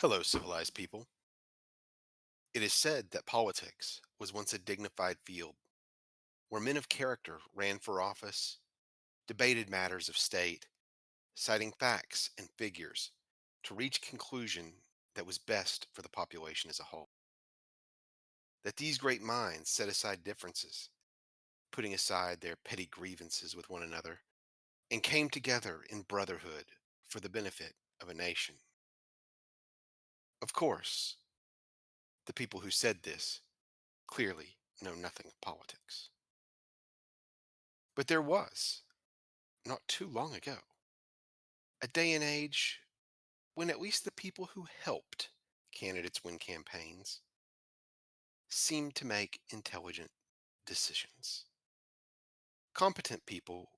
Hello, civilized people. It is said that politics was once a dignified field where men of character ran for office, debated matters of state, citing facts and figures to reach a conclusion that was best for the population as a whole. That these great minds set aside differences, putting aside their petty grievances with one another, and came together in brotherhood for the benefit of a nation. Of course, the people who said this clearly know nothing of politics. But there was, not too long ago, a day and age when at least the people who helped candidates win campaigns seemed to make intelligent decisions. Competent people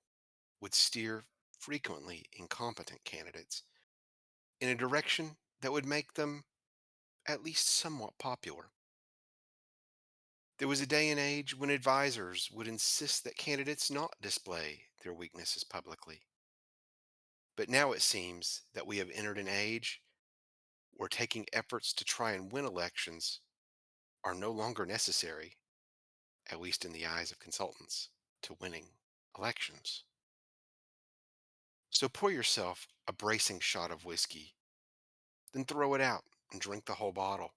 would steer frequently incompetent candidates in a direction that would make them at least somewhat popular. There was a day and age when advisors would insist that candidates not display their weaknesses publicly. But now it seems that we have entered an age where taking efforts to try and win elections are no longer necessary, at least in the eyes of consultants, to winning elections. So pour yourself a bracing shot of whiskey, then throw it out and drink the whole bottle.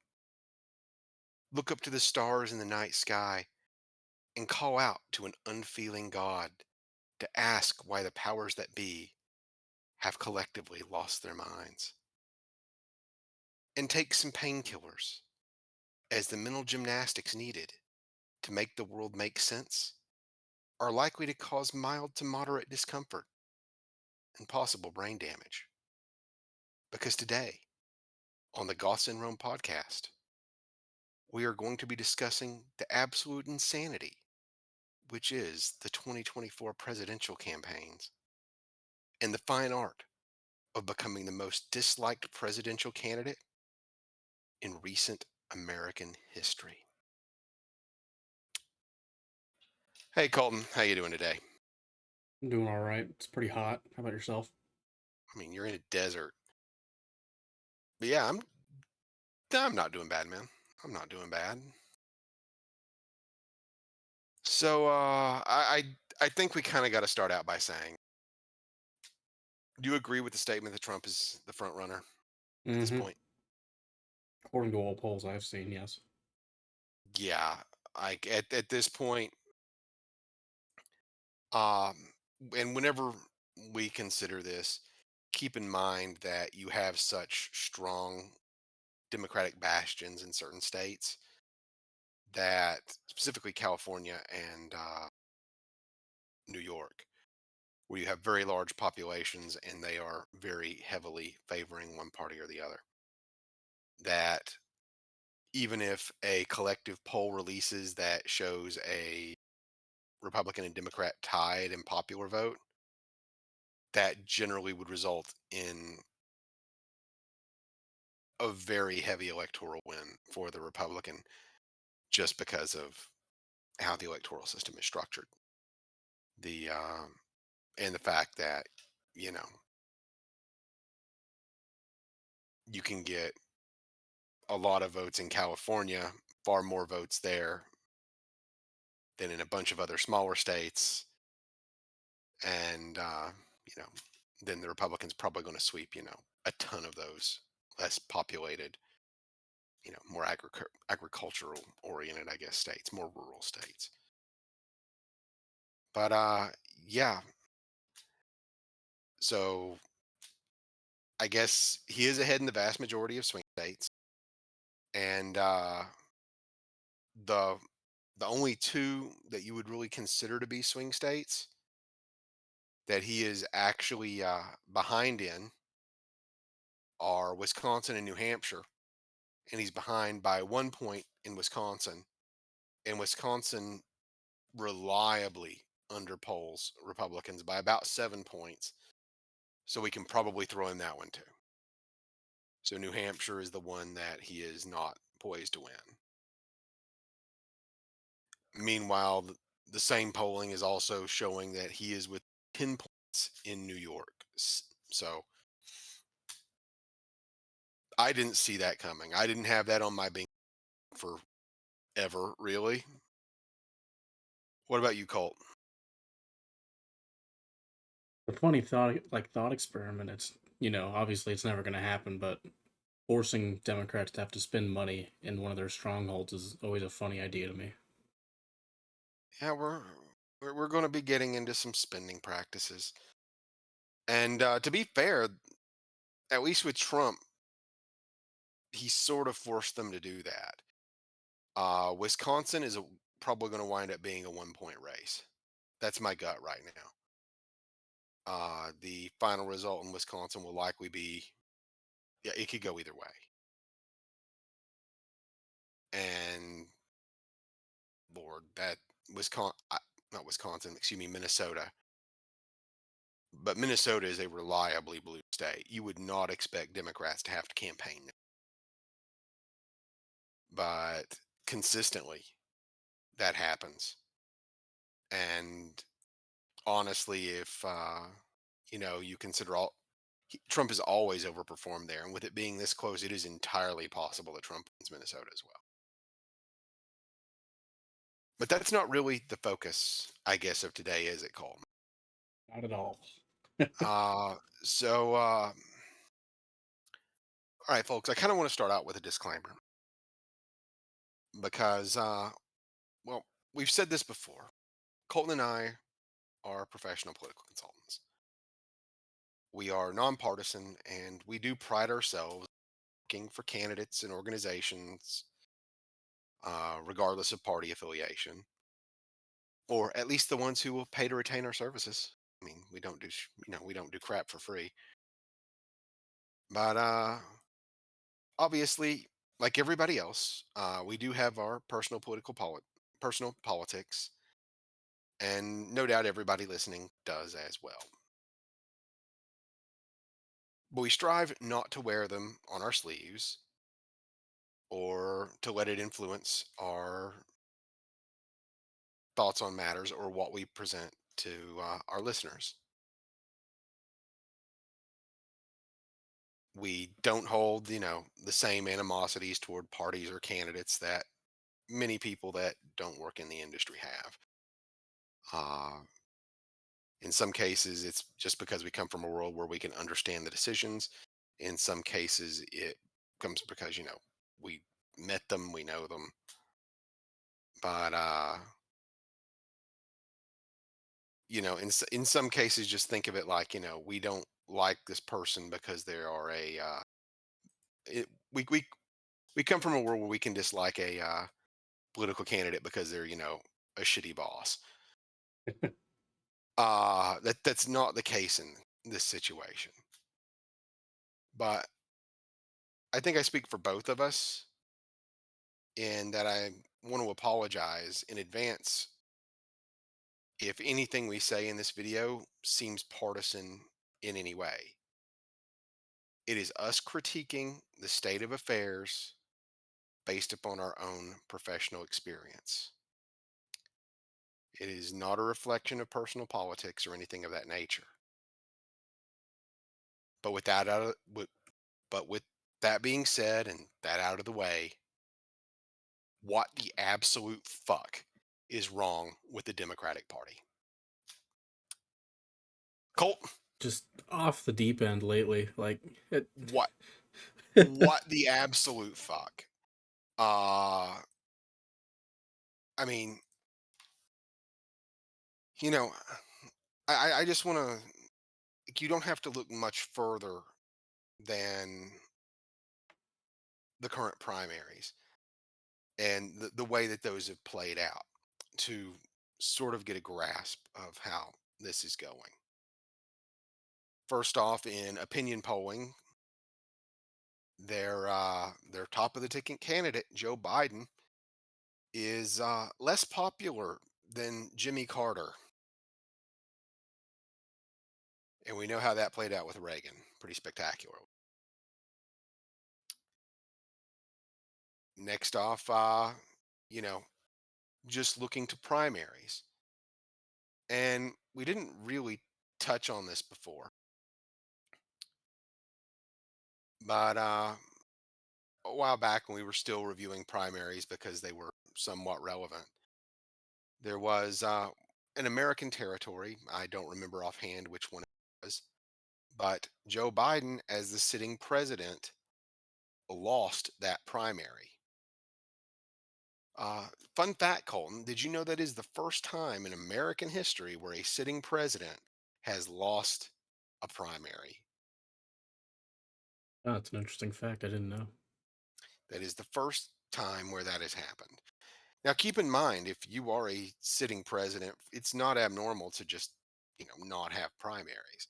Look up to the stars in the night sky and call out to an unfeeling God to ask why the powers that be have collectively lost their minds. And take some painkillers as the mental gymnastics needed to make the world make sense are likely to cause mild to moderate discomfort and possible brain damage. Because today, on the Goths in Rome podcast, we are going to be discussing the absolute insanity, which is the 2024 presidential campaigns, and the fine art of becoming the most disliked presidential candidate in recent American history. Hey Colton, how you doing today? I'm doing all right. It's pretty hot. How about yourself? I mean, you're in a desert. But yeah, I'm not doing bad, man. I'm not doing bad. So I think we kind of got to start out by saying, do you agree with the statement that Trump is the front runner at this Mm-hmm. point? According to all polls I've seen, yes. Yeah, like at this point, um, and whenever we consider this, keep in mind that you have such strong Democratic bastions in certain states that specifically California and New York, where you have very large populations and they are very heavily favoring one party or the other. That even if a collective poll releases that shows a Republican and Democrat tied in popular vote, that generally would result in a very heavy electoral win for the Republican just because of how the electoral system is structured. The and the fact that you know you can get a lot of votes in California, far more votes there than in a bunch of other smaller states, and you know, then the Republicans probably going to sweep a ton of those less populated, more agricultural oriented, I guess, states, more rural states. But yeah, so I guess he is ahead in the vast majority of swing states, and the the only two that you would really consider to be swing states that he is actually behind in are Wisconsin and New Hampshire, and he's behind by 1 point in Wisconsin. And Wisconsin reliably underpolls Republicans by about 7 points, so we can probably throw in that one too. So New Hampshire is the one that he is not poised to win. Meanwhile, the same polling is also showing that he is with 10 points in New York. So I didn't see that coming. I didn't have that on my bingo for ever, really. What about you, Colt? The funny thought experiment. It's obviously it's never going to happen, but forcing Democrats to have to spend money in one of their strongholds is always a funny idea to me. Yeah, we're going to be getting into some spending practices, and to be fair, at least with Trump, he sort of forced them to do that. Wisconsin is probably going to wind up being a 1 point race. That's my gut right now. The final result in Wisconsin will likely be, yeah, it could go either way. And Lord, that Wisconsin, not Wisconsin, excuse me, Minnesota. But Minnesota is a reliably blue state. You would not expect Democrats to have to campaign, but consistently that happens. And honestly, if you consider Trump has always overperformed there, and with it being this close, it is entirely possible that Trump wins Minnesota as well. But that's not really the focus, I guess, of today, is it, Cole? Not at all. So, all right, folks, I kind of want to start out with a disclaimer because, well, we've said this before. Colton and I are professional political consultants. We are nonpartisan, and we do pride ourselves working for candidates and organizations, regardless of party affiliation, or at least the ones who will pay to retain our services. I mean, we don't do we don't do crap for free. But obviously, like everybody else, we do have our personal politics, and no doubt everybody listening does as well. But we strive not to wear them on our sleeves or to let it influence our thoughts on matters or what we present to our listeners. We don't hold, the same animosities toward parties or candidates that many people that don't work in the industry have. Uh, in some cases, it's just because we come from a world where we can understand the decisions. In some cases, it comes because, we met them, we know them. But, in some cases, just think of it like, we don't like this person because they are it, we come from a world where we can dislike a political candidate because they're, a shitty boss. That's not the case in this situation. But I think I speak for both of us in that I want to apologize in advance if anything we say in this video seems partisan in any way. It is us critiquing the state of affairs based upon our own professional experience. It is not a reflection of personal politics or anything of that nature. But with that out of, but with that being said and that out of the way, what the absolute fuck is wrong with the Democratic Party? Colt, Just off the deep end lately. what what the absolute fuck? Uh I mean, you know, I just want to. You don't have to look much further than the current primaries and the way that those have played out to sort of get a grasp of how this is going. First off, in opinion polling, their top of the ticket candidate, Joe Biden, is less popular than Jimmy Carter, and we know how that played out with Reagan. Pretty spectacular. Next off, you know, just looking to primaries, and we didn't really touch on this before, but a while back when we were still reviewing primaries because they were somewhat relevant. There was an American territory. I don't remember offhand which one it was, but Joe Biden, as the sitting president, lost that primary. Fun fact, Colton, did you know that is the first time in American history where a sitting president has lost a primary? Oh, that's an interesting fact. I didn't know. That is the first time where that has happened. Now, keep in mind, if you are a sitting president, it's not abnormal to just, not have primaries.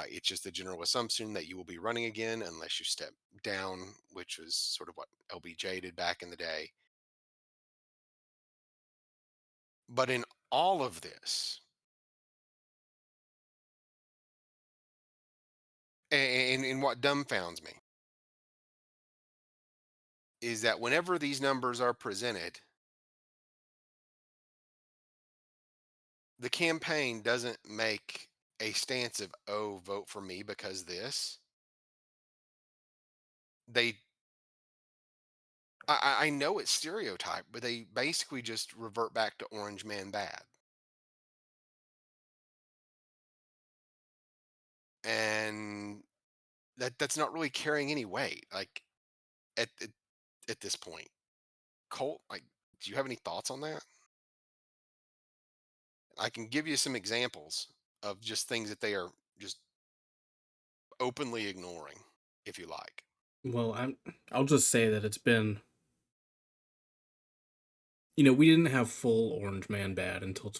It's just the general assumption that you will be running again unless you step down, which was sort of what LBJ did back in the day. But in all of this, and what dumbfounds me is that whenever these numbers are presented, the campaign doesn't make a stance of, oh, vote for me because this. They I know it's stereotype, but they basically just revert back to orange man bad. And that's not really carrying any weight. Like at at this point. Colt, like, do you have any thoughts on that? I can give you some examples of just things that they are just openly ignoring, if you like. Well, I'll just say that it's been, we didn't have full orange man bad until,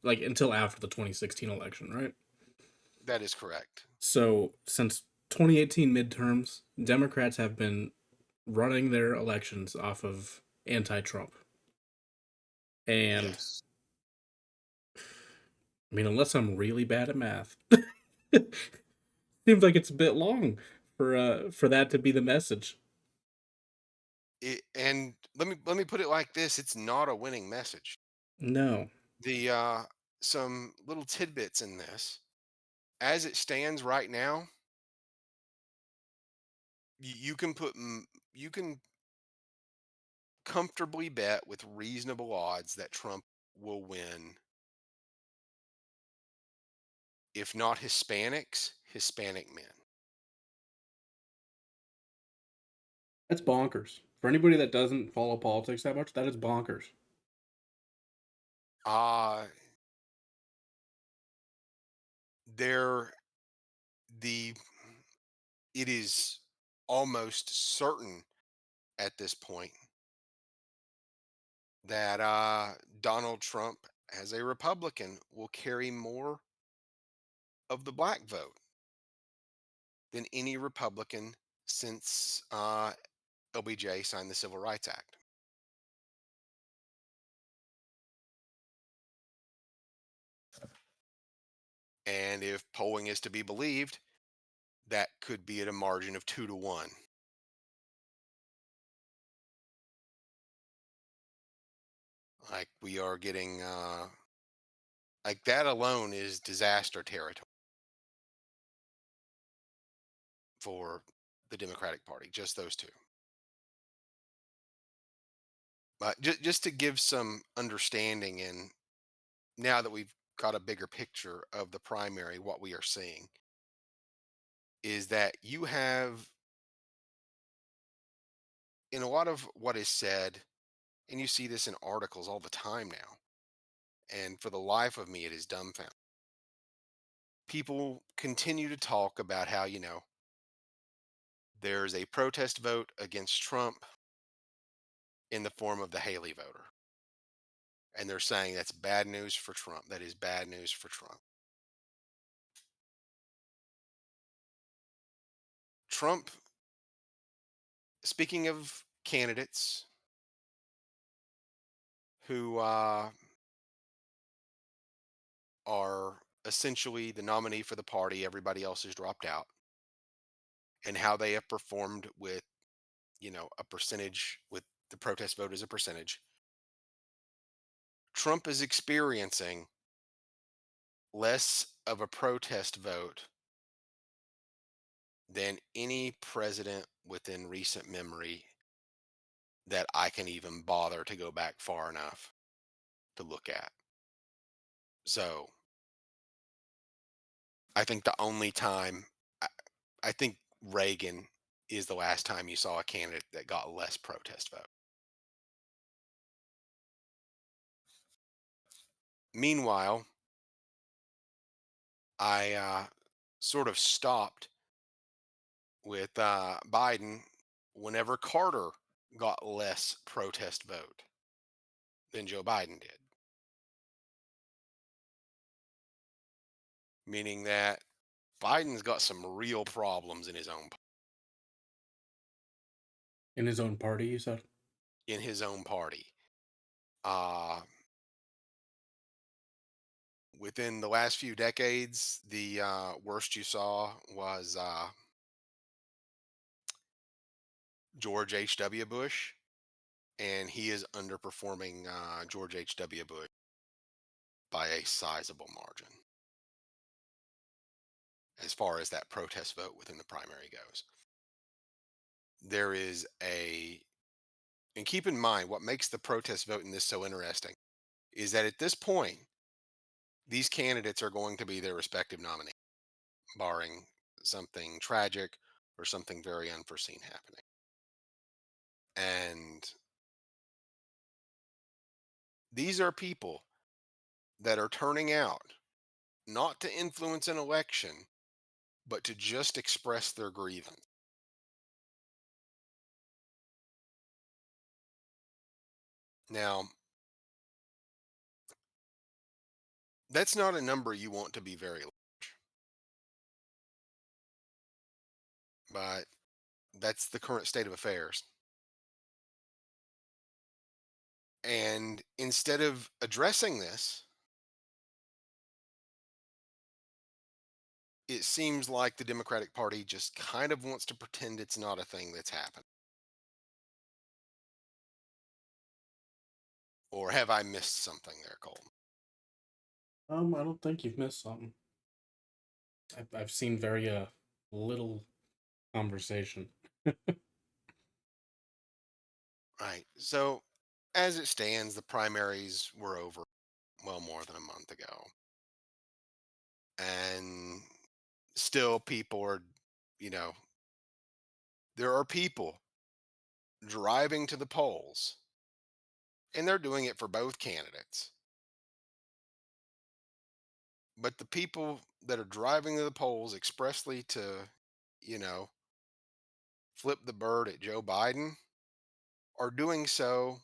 like until after the 2016 election, right? That is correct. So, since 2018 midterms, Democrats have been running their elections off of anti-Trump. And Yes. I mean, unless I'm really bad at math, seems like it's a bit long for that to be the message. And let me put it like this: it's not a winning message. No. The Some little tidbits in this, as it stands right now, you can you can comfortably bet with reasonable odds that Trump will win, if not Hispanics, Hispanic men. That's bonkers. For anybody that doesn't follow politics that much, that is bonkers. Uh there the It is almost certain at this point that Donald Trump, as a Republican, will carry more of the black vote than any Republican since LBJ signed the Civil Rights Act. And if polling is to be believed, that could be at a margin of 2-1. Like we are getting, like that alone is disaster territory for the Democratic Party, just those two. But just to give some understanding, and now that we've got a bigger picture of the primary, what we are seeing is that you have, in a lot of what is said, and you see this in articles all the time now, and for the life of me, it is dumbfounding. People continue to talk about how, there's a protest vote against Trump in the form of the Haley voter. And they're saying that's bad news for Trump. That is bad news for Trump. Trump, speaking of candidates who are essentially the nominee for the party, everybody else has dropped out, and how they have performed with, a percentage, with the protest vote as a percentage. Trump is experiencing less of a protest vote than any president within recent memory that I can even bother to go back far enough to look at. So I think the only time I, I think Reagan is the last time you saw a candidate that got less protest vote. Meanwhile, I sort of stopped with Biden whenever Carter got less protest vote than Joe Biden did, meaning that Biden's got some real problems In his own party, you said? in his own party. Uh, Within the last few decades, the worst you saw was George H.W. Bush, and he is underperforming George H.W. Bush by a sizable margin as far as that protest vote within the primary goes. There is a, and keep in mind what makes the protest vote in this so interesting is that at this point, these candidates are going to be their respective nominees, barring something tragic or something very unforeseen happening. And these are people that are turning out not to influence an election, but to just express their grievance. Now, that's not a number you want to be very large, but that's the current state of affairs. And instead of addressing this, it seems like the Democratic Party just kind of wants to pretend it's not a thing that's happened. Or have I missed something there, Colton? I don't think you've missed something. I've seen very little conversation. Right. So, as it stands, the primaries were over well more than a month ago. And still, people are, you know, there are people driving to the polls, and they're doing it for both candidates. But the people that are driving to the polls expressly to, you know, flip the bird at Joe Biden are doing so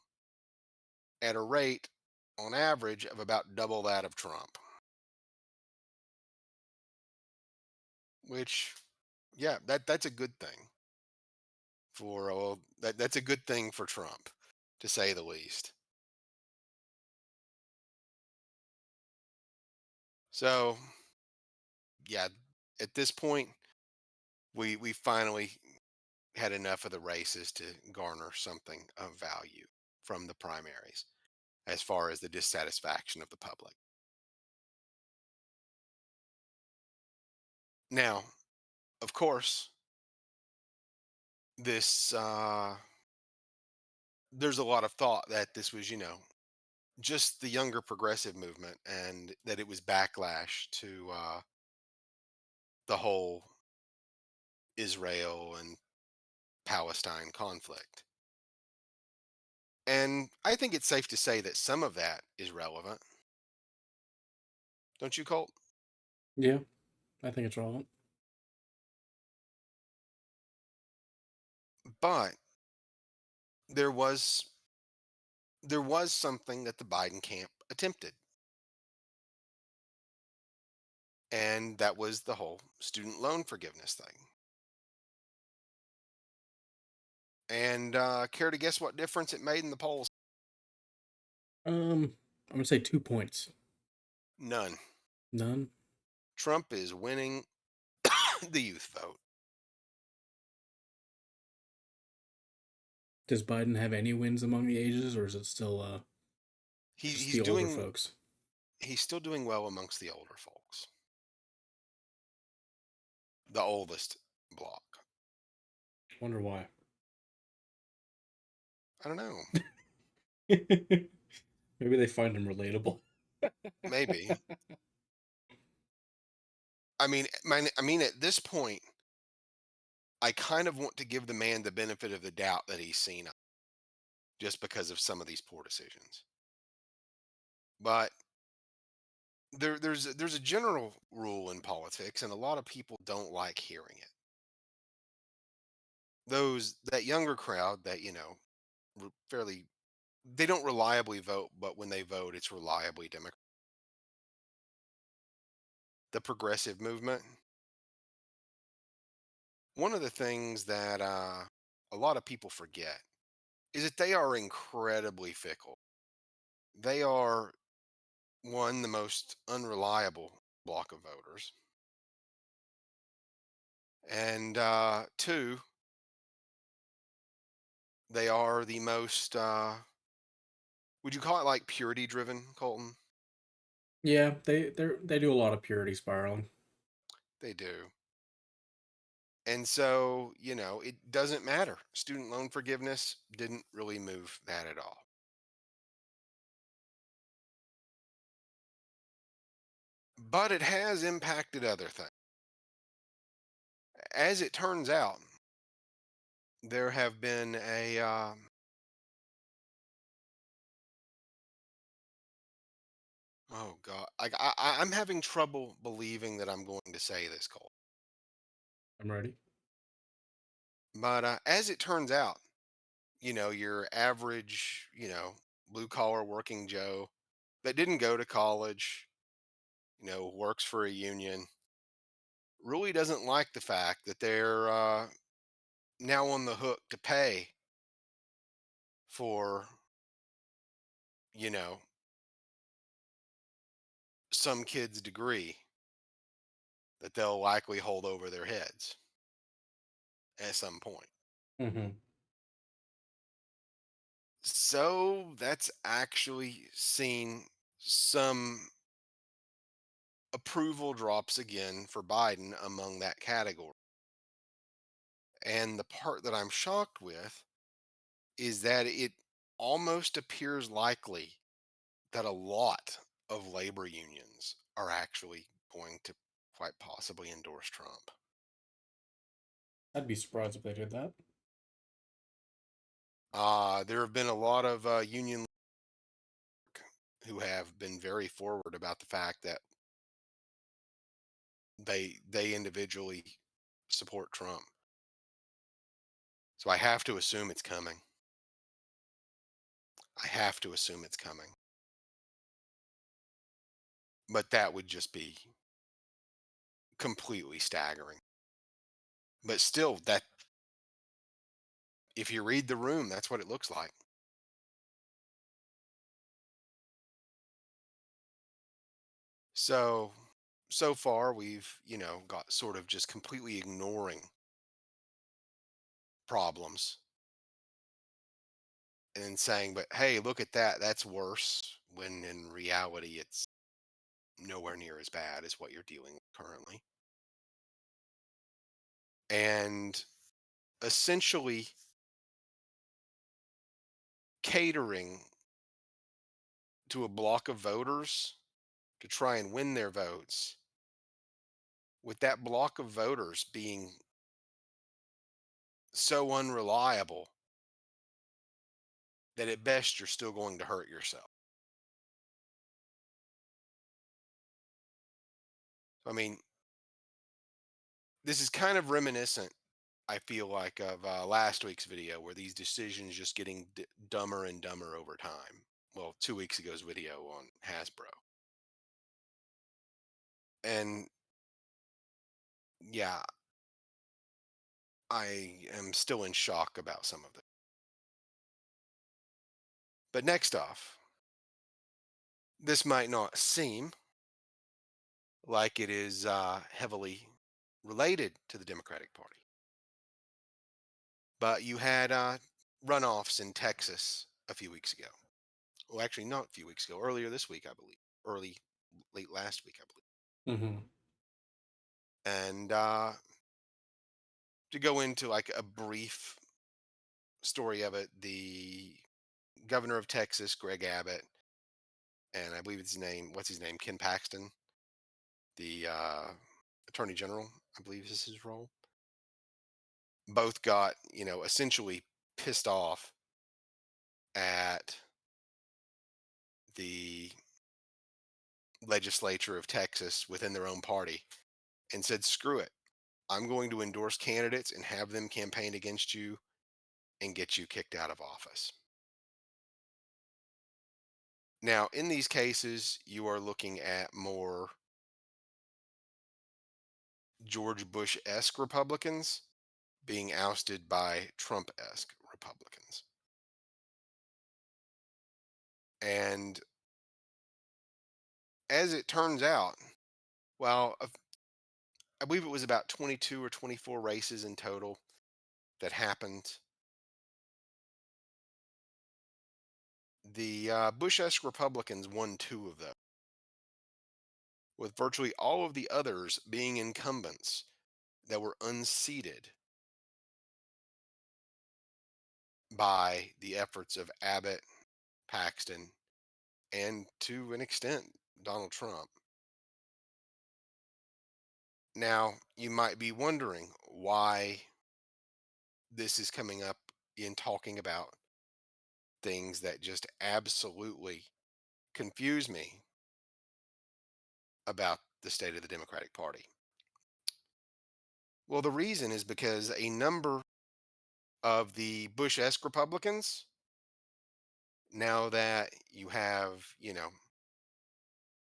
at a rate on average of about double that of Trump, which, yeah, that's a good thing for, well, that's a good thing for Trump, to say the least. So, yeah, at this point, we finally had enough of the races to garner something of value from the primaries as far as the dissatisfaction of the public. Now, of course, this there's a lot of thought that this was, just the younger progressive movement and that it was backlash to the whole Israel and Palestine conflict. And I think it's safe to say that some of that is relevant. Don't you, Colt? Yeah, I think it's relevant. But there was there was something that the Biden camp attempted, and that was the whole student loan forgiveness thing. And care to guess what difference it made in the polls? I'm gonna say 2 points. None. None. Trump is winning the youth vote. Does Biden have any wins among the ages, or is it still He, just he's the older doing folks? he's still doing well amongst the older folks, the oldest block. Wonder why. I don't know. Maybe they find him relatable. Maybe. I mean, at this point, I kind of want to give the man the benefit of the doubt that he's seen it, just because of some of these poor decisions. But there's a general rule in politics, and a lot of people don't like hearing it. Those that younger crowd that fairly, they don't reliably vote, but when they vote, it's reliably Democrat. The progressive movement. One of the things that a lot of people forget is that they are incredibly fickle. They are, one, the most unreliable block of voters, and two, they are the most. Would you call it like purity driven, Colton? Yeah, they do a lot of purity spiraling. They do. And so, it doesn't matter. Student loan forgiveness didn't really move that at all. But it has impacted other things. As it turns out, there have been oh God, I'm having trouble believing that I'm going to say this, Cole. I'm ready. But as it turns out, your average, blue collar working Joe that didn't go to college, works for a union, really doesn't like the fact that they're now on the hook to pay for, you know, some kid's degree that they'll likely hold over their heads at some point. Hmm. So that's actually seen some approval drops again for Biden among that category. And the part that I'm shocked with is that it almost appears likely that a lot of labor unions are actually going to quite possibly endorse Trump. I'd be surprised if they did that. There have been a lot of union who have been very forward about the fact that they individually support Trump. So I have to assume it's coming. I have to assume it's coming. But that would just be completely staggering. But still, that, if you read the room, that's what it looks like. So so far we've, got sort of just completely ignoring problems and saying, but hey, look at that, that's worse, when in reality it's nowhere near as bad as what you're dealing with currently. And essentially catering to a block of voters to try and win their votes, with that block of voters being so unreliable that at best you're still going to hurt yourself. I mean, this is kind of reminiscent, I feel like, of last week's video where these decisions just getting dumber and dumber over time. Well, 2 weeks ago's video on Hasbro. And yeah, I am still in shock about some of it. But next off, this might not seem like it is heavily related to the Democratic Party, but you had runoffs in Texas a few weeks ago. Well, actually, not a few weeks ago, earlier this week, I believe. Late last week, I believe. Hmm. And To go into like a brief story of it, the governor of Texas, Greg Abbott, and I believe it's his name, what's his name? Ken Paxton, the attorney general, I believe is his role. Both got, essentially pissed off at the legislature of Texas within their own party and said, screw it. I'm going to endorse candidates and have them campaign against you and get you kicked out of office. Now, in these cases, you are looking at more George Bush esque Republicans being ousted by Trump esque Republicans. And as it turns out, well, I believe it was about 22 or 24 races in total that happened. The Bush esque Republicans won two of them, with virtually all of the others being incumbents that were unseated by the efforts of Abbott, Paxton, and to an extent, Donald Trump. Now, you might be wondering why this is coming up in talking about things that just absolutely confuse me about the state of the Democratic Party. Well, the reason is because a number of the Bush esque Republicans, now that you have,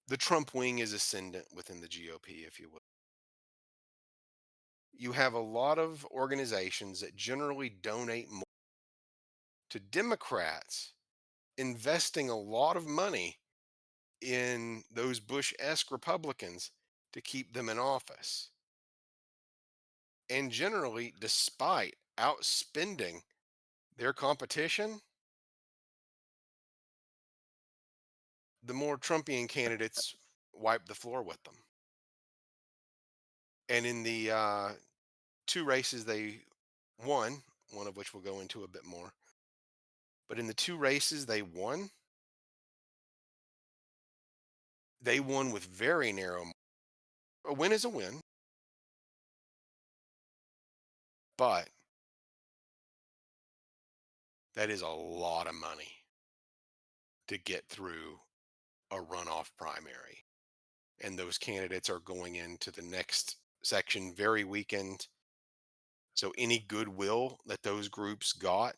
the Trump wing is ascendant within the GOP, if you will. You have a lot of organizations that generally donate more to Democrats, investing a lot of money in those Bush esque Republicans to keep them in office. And generally, despite outspending their competition, the more Trumpian candidates wipe the floor with them. And in the two races they won, one of which we'll go into a bit more, but in the two races they won with very narrow. A win is a win, but that is a lot of money to get through a runoff primary. And those candidates are going into the next section very weakened. So any goodwill that those groups got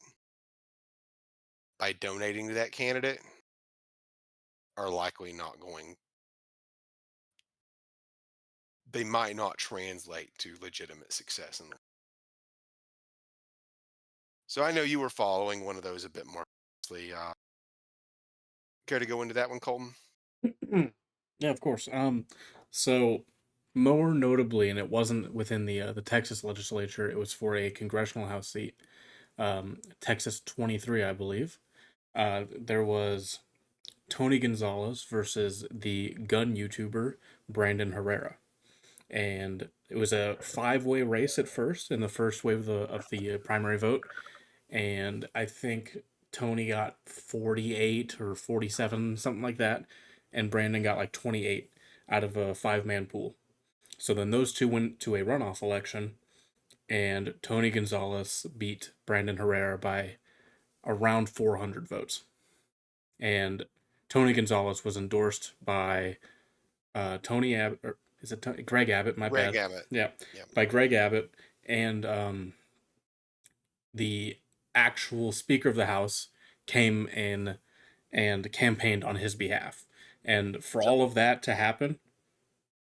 by donating to that candidate are likely not going, they might not translate to legitimate success. So I know you were following one of those a bit more closely. Care to go into that one, Colton? Yeah, of course. So more notably, and it wasn't within the Texas legislature. It was for a congressional house seat, Texas 23, I believe. There was Tony Gonzalez versus the gun YouTuber Brandon Herrera, and it was a five-way race at first in the first wave of the primary vote, and I think Tony got 48 or 47, something like that, and Brandon got like 28 out of a five-man pool. So then those two went to a runoff election, and Tony Gonzalez beat Brandon Herrera by around 400 votes. And Tony Gonzalez was endorsed by Tony Abbott, or is it Greg Abbott? My Greg bad. Abbott. Yeah, Yep. by Greg Abbott and the actual Speaker of the House came in and campaigned on his behalf. And for So all of that to happen,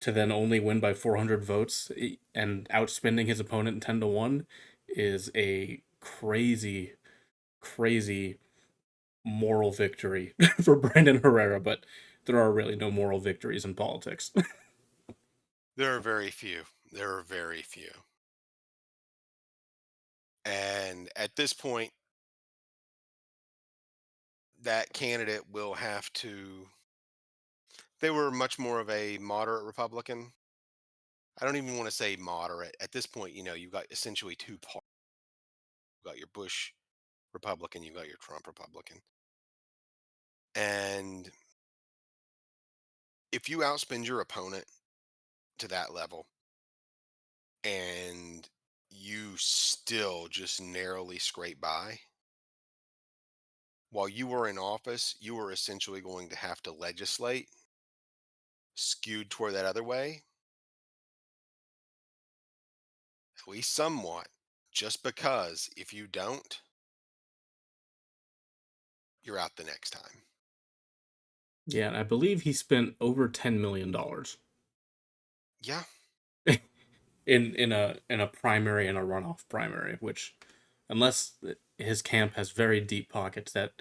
to then only win by 400 votes and outspending his opponent 10-1 is a crazy, crazy moral victory for Brandon Herrera. But there are really no moral victories in politics. there are very few. There are very few. And at this point, that candidate will have to, they were much more of a moderate Republican. I don't even want to say moderate. At this point, you've got essentially two parts. You've got your Bush Republican, you've got your Trump Republican. And if you outspend your opponent to that level and you still just narrowly scrape by, while you were in office, you were essentially going to have to legislate skewed toward that other way, at least somewhat, just because if you don't, you're out the next time. Yeah, and I believe he spent over $10 million Yeah. in a primary and a runoff primary, which, unless his camp has very deep pockets, that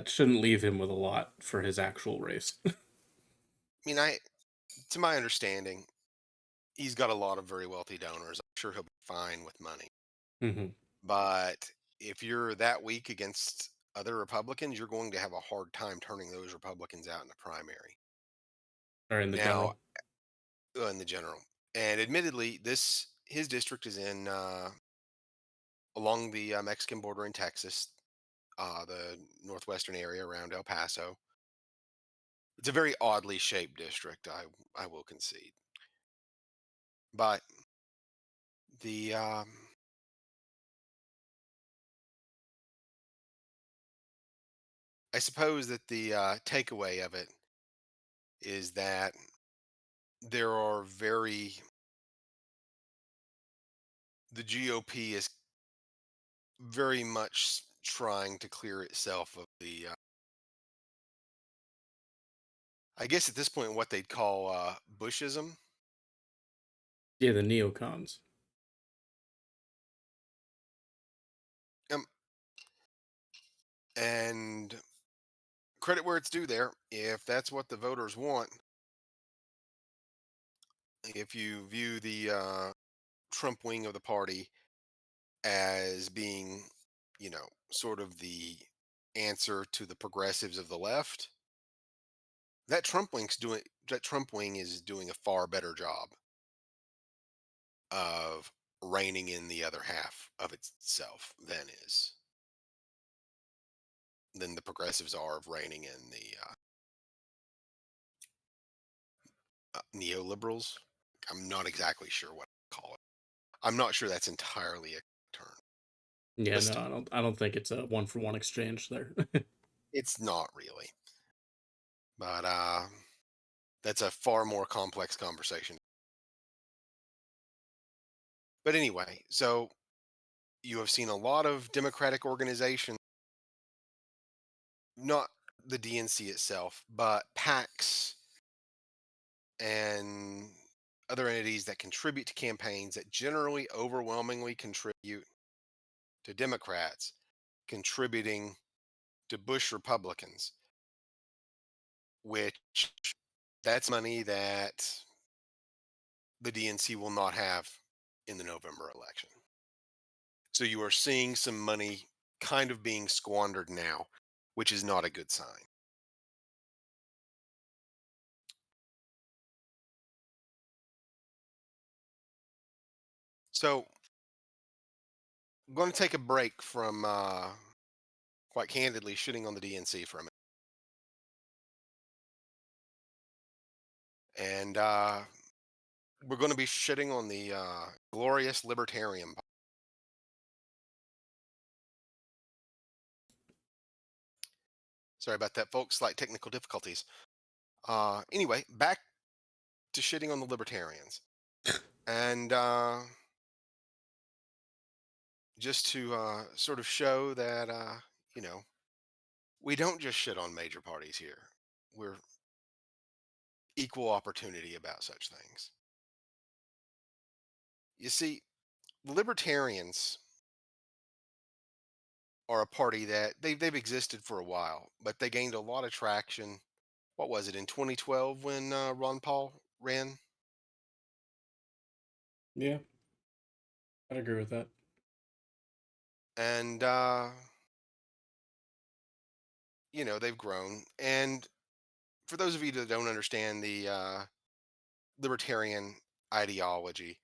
shouldn't leave him with a lot for his actual race. I to my understanding, he's got a lot of very wealthy donors. I'm sure he'll be fine with money. Hmm. But if you're that weak against other Republicans, you're going to have a hard time turning those Republicans out in the primary. Or in the Now, general. in the general, and admittedly, this his district is in along the Mexican border in Texas, the northwestern area around El Paso. It's a very oddly shaped district. I will concede, but the I suppose that the takeaway of it is that there are very the GOP is very much trying to clear itself of the I guess at this point what they'd call Bushism. Yeah, the neocons. Um, and credit where it's due there. If that's what the voters want, if you view the Trump wing of the party as being, sort of the answer to the progressives of the left, that Trump wing is doing a far better job of reining in the other half of itself than the progressives are of reining in the neoliberals. I'm not exactly sure what to call it. I'm not sure that's entirely a term, Yeah, but no, still, I don't think it's a one for one exchange there. it's not really. But that's a far more complex conversation. But anyway, so you have seen a lot of Democratic organizations, not the DNC itself, but PACs and other entities that contribute to campaigns that generally overwhelmingly contribute to Democrats, contributing to Bush Republicans, which that's money that the DNC will not have in the November election. So you are seeing some money kind of being squandered now, which is not a good sign. So I'm going to take a break from, quite candidly, shitting on the DNC for a minute. And we're going to be shitting on the glorious libertarian. Sorry about that, folks. Slight technical difficulties. Anyway, back to shitting on the libertarians. And just to sort of show that, you know, we don't just shit on major parties here. We're equal opportunity about such things. You see, libertarians are a party that they've existed for a while, but they gained a lot of traction. What was it in 2012 when Ron Paul ran? Yeah, I'd agree with that. And they've grown. And for those of you that don't understand the libertarian ideology.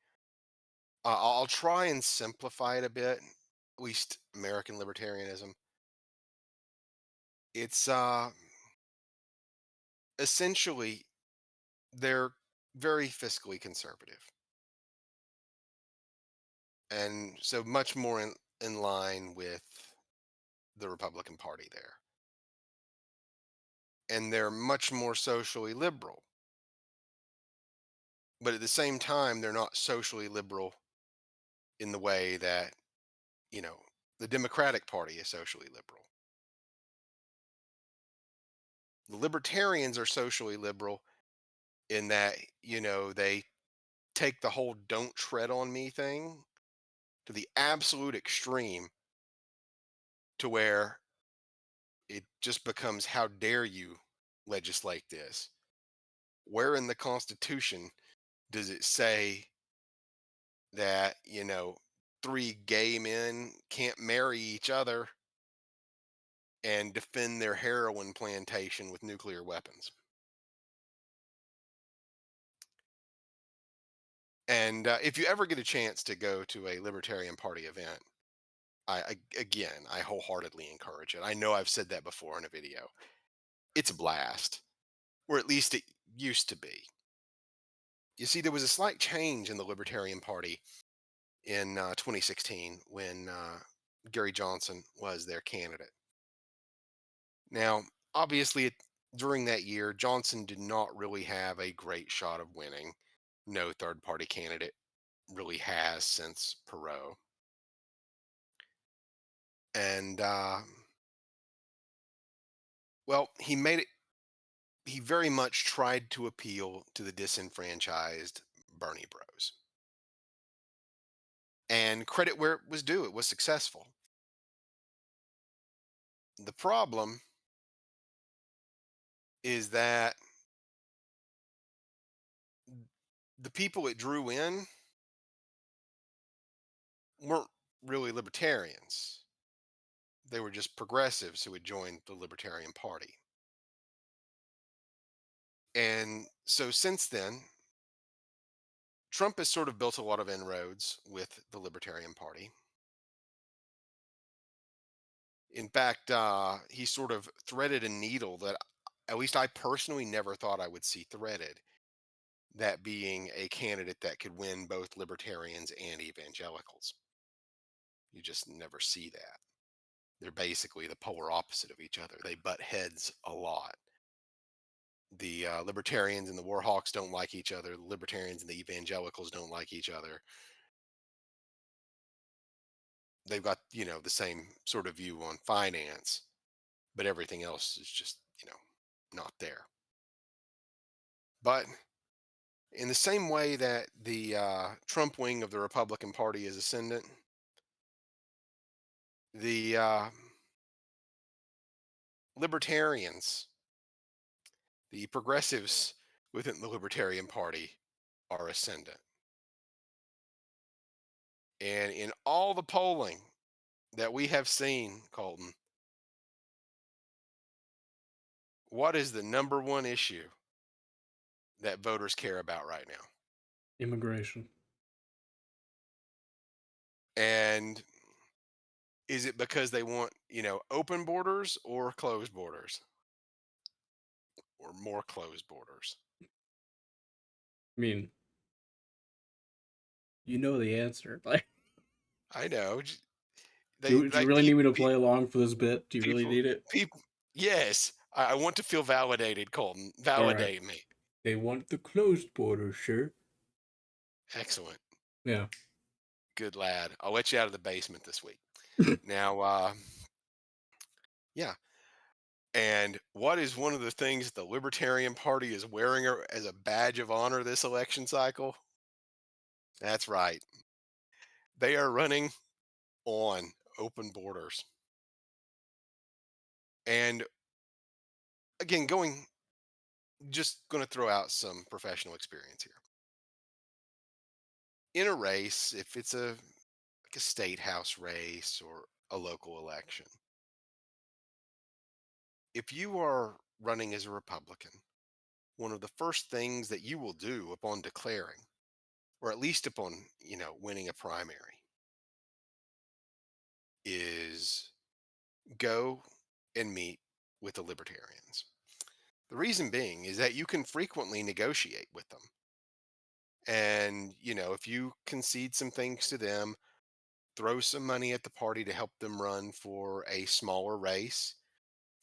I'll try and simplify it a bit, at least American libertarianism. It's essentially they're very fiscally conservative, and so much more in line with the Republican Party there. And they're much more socially liberal, but at the same time, they're not socially liberal in the way that, you know, the Democratic Party is socially liberal. The libertarians are socially liberal in that, they take the whole don't tread on me thing to the absolute extreme, to where it just becomes, how dare you legislate this? Where in the Constitution does it say that, three gay men can't marry each other and defend their heroin plantation with nuclear weapons? And if you ever get a chance to go to a Libertarian Party event, again, I wholeheartedly encourage it. I know I've said that before in a video. It's a blast, or at least it used to be. You see, there was a slight change in the Libertarian Party in 2016 when Gary Johnson was their candidate. Now, obviously, during that year, Johnson did not really have a great shot of winning. No third party candidate really has since Perot. And, well, he very much tried to appeal to the disenfranchised Bernie bros. And credit where it was due, it was successful. The problem is that the people it drew in weren't really libertarians. They were just progressives who had joined the Libertarian Party. And so since then, Trump has sort of built a lot of inroads with the Libertarian Party. In fact, he sort of threaded a needle that at least I personally never thought I would see threaded. That being a candidate that could win both libertarians and evangelicals. You just never see that. They're basically the polar opposite of each other. They butt heads a lot. The libertarians and the warhawks don't like each other. The libertarians and the evangelicals don't like each other. They've got, the same sort of view on finance, but everything else is just, not there. But in the same way that the Trump wing of the Republican Party is ascendant, the libertarians, the progressives within the Libertarian Party are ascendant. And in all the polling that we have seen, Colton, what is the number one issue that voters care about right now? Immigration. And is it because they want, open borders or closed borders or more closed borders? I mean, you know the answer. Like, I know. They do you like really need me to play along for this bit? Do you really people need it? people. Yes, I want to feel validated, Colton. All right. Validate me. They want the closed border, sure. Excellent. Yeah. Good lad. I'll let you out of the basement this week. Now, yeah. And what is one of the things the Libertarian Party is wearing as a badge of honor this election cycle? That's right. They are running on open borders. And again, just going to throw out some professional experience here. In a race, if it's like a state house race or a local election, if you are running as a Republican, one of the first things that you will do upon declaring or at least upon, winning a primary, is go and meet with the libertarians. The reason being is that you can frequently negotiate with them. And, if you concede some things to them, throw some money at the party to help them run for a smaller race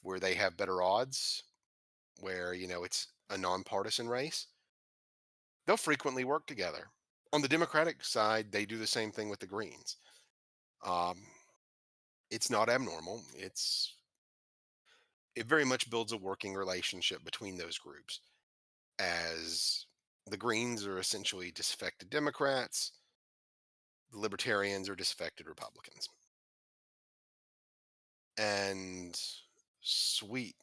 where they have better odds, where, it's a nonpartisan race, they'll frequently work together. On the Democratic side, they do the same thing with the Greens. Um, it's not abnormal. It very much builds a working relationship between those groups, as the Greens are essentially disaffected Democrats, the Libertarians are disaffected Republicans. And sweet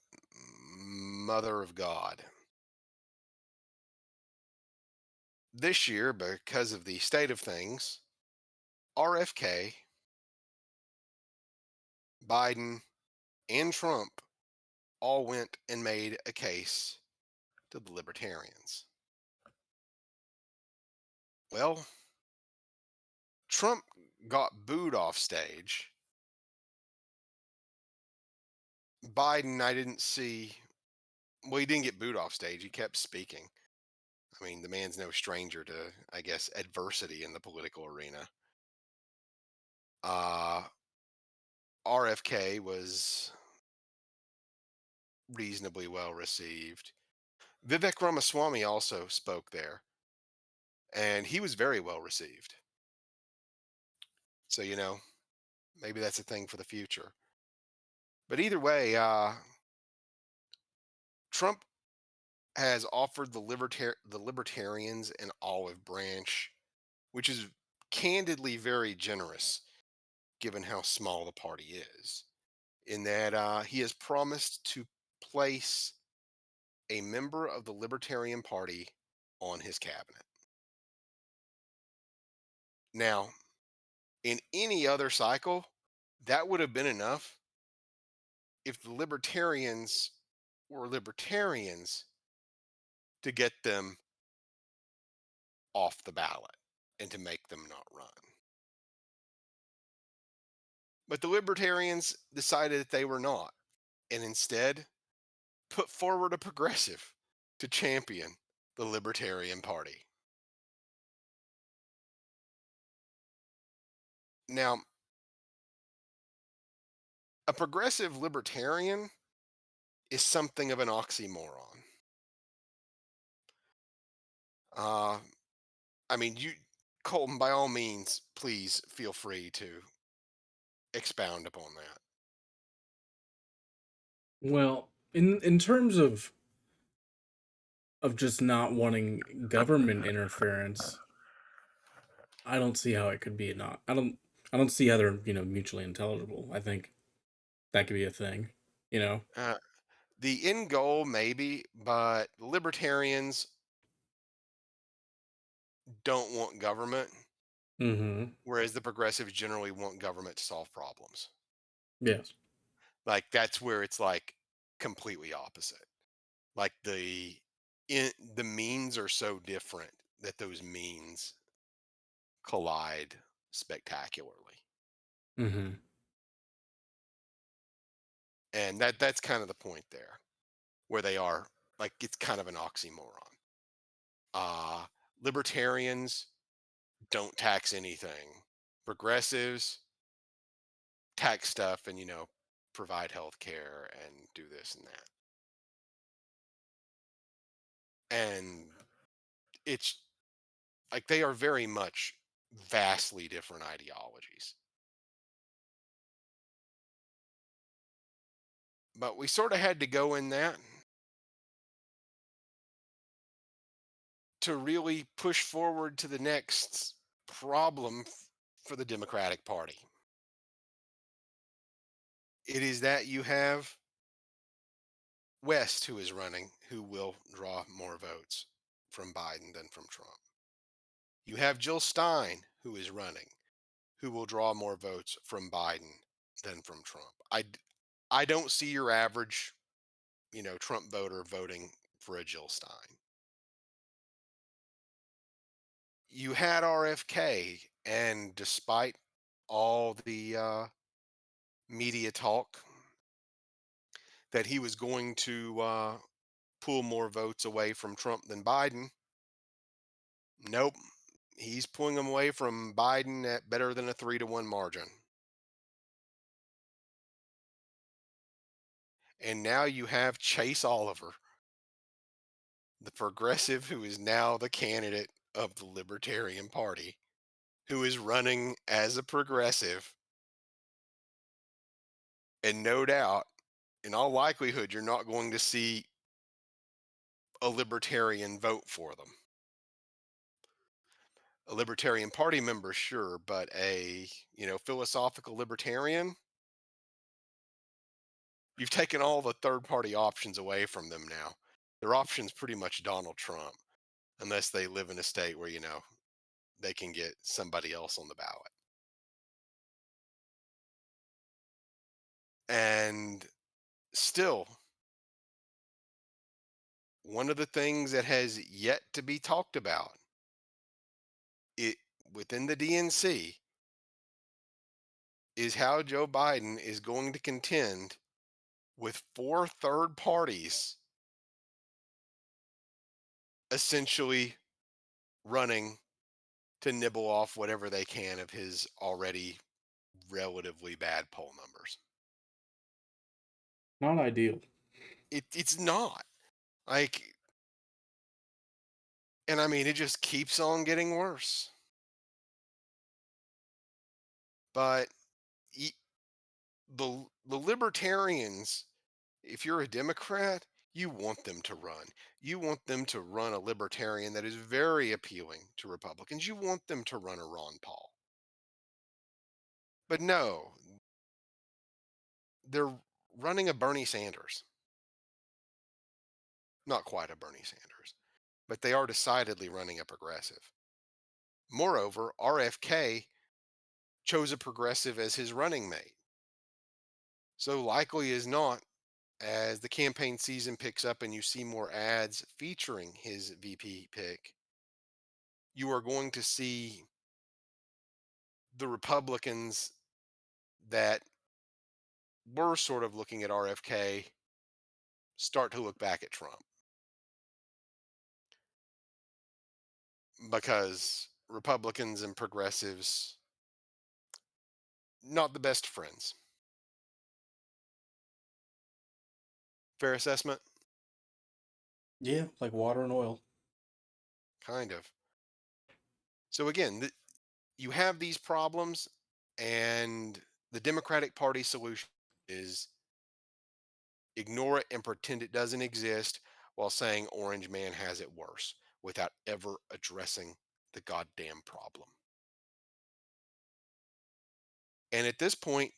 mother of God, this year, because of the state of things, RFK, Biden, and Trump all went and made a case to the libertarians. Well, Trump got booed off stage. Biden, I didn't see. Well, he didn't get booed off stage. He kept speaking. I mean, the man's no stranger to, I guess, adversity in the political arena. Uh, RFK was reasonably well received. Vivek Ramaswamy also spoke there, and he was very well received. So, maybe that's a thing for the future. But either way, Trump has offered the libertarians an olive branch, which is candidly very generous given how small the party is. In that he has promised to place a member of the Libertarian Party on his cabinet. Now, in any other cycle, that would have been enough if the libertarians were libertarians to get them off the ballot and to make them not run. But the libertarians decided that they were not, and instead put forward a progressive to champion the Libertarian Party. Now, a progressive libertarian is something of an oxymoron. Uh, I mean, Colton, by all means, please feel free to expound upon that. Well, in terms of just not wanting government interference, I don't see how it could be not. I don't see how they're, mutually intelligible. I think that could be a thing, you know. Uh, the end goal, maybe, but libertarians don't want government, Mhm. whereas the progressives generally want government to solve problems. Yes. Like that's where it's like completely opposite. Like the means are so different that those means collide spectacularly. Mhm. And that's kind of the point there, where they are like it's kind of an oxymoron. Uh Libertarians don't tax anything. Progressives tax stuff and provide health care and do this and that. And it's like they are very much vastly different ideologies. But we sort of had to go in that to really push forward to the next problem for the Democratic Party. It is that you have West who is running, who will draw more votes from Biden than from Trump. You have Jill Stein who is running, who will draw more votes from Biden than from Trump. I don't see your average, Trump voter voting for a Jill Stein. you had RFK, and despite all the media talk that he was going to pull more votes away from Trump than Biden, nope, he's pulling them away from Biden at better than a 3-1 margin. And now you have Chase Oliver, the progressive who is now the candidate of the Libertarian Party, who is running as a progressive. And no doubt, in all likelihood, you're not going to see a libertarian vote for them. A Libertarian Party member, sure, but a, philosophical libertarian, you've taken all the third party options away from them now. Their option's pretty much Donald Trump, unless they live in a state where, they can get somebody else on the ballot. And still, one of the things that has yet to be talked about it within the DNC is how Joe Biden is going to contend with four third parties essentially running to nibble off whatever they can of his already relatively bad poll numbers. Not ideal. It's not like, and I mean, it just keeps on getting worse. But e- the libertarians, if you're a Democrat, you want them to run. You want them to run a libertarian that is very appealing to Republicans. You want them to run a Ron Paul. But no, they're running a Bernie Sanders. Not quite a Bernie Sanders, but they are decidedly running a progressive. Moreover, RFK chose a progressive as his running mate. So likely as not, as the campaign season picks up and you see more ads featuring his VP pick, you are going to see the Republicans that were sort of looking at RFK start to look back at Trump because Republicans and progressives, not the best friends. Fair assessment? Yeah, like water and oil. Kind of. So again, you have these problems, and the Democratic Party solution is ignore it and pretend it doesn't exist while saying Orange Man has it worse without ever addressing the goddamn problem. And at this point,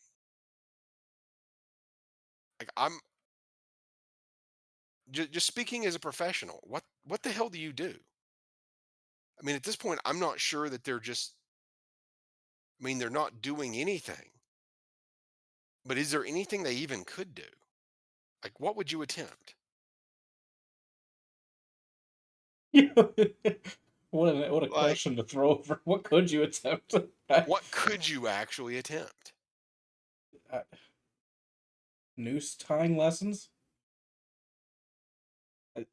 like just speaking as a professional, what the hell do you do? I mean, at this point, I'm not sure that they're just. I mean, they're not doing anything. But is there anything they even could do? Like, what would you attempt? What a Like, question to throw over. What could you attempt? I, what could you actually attempt? I, noose tying lessons?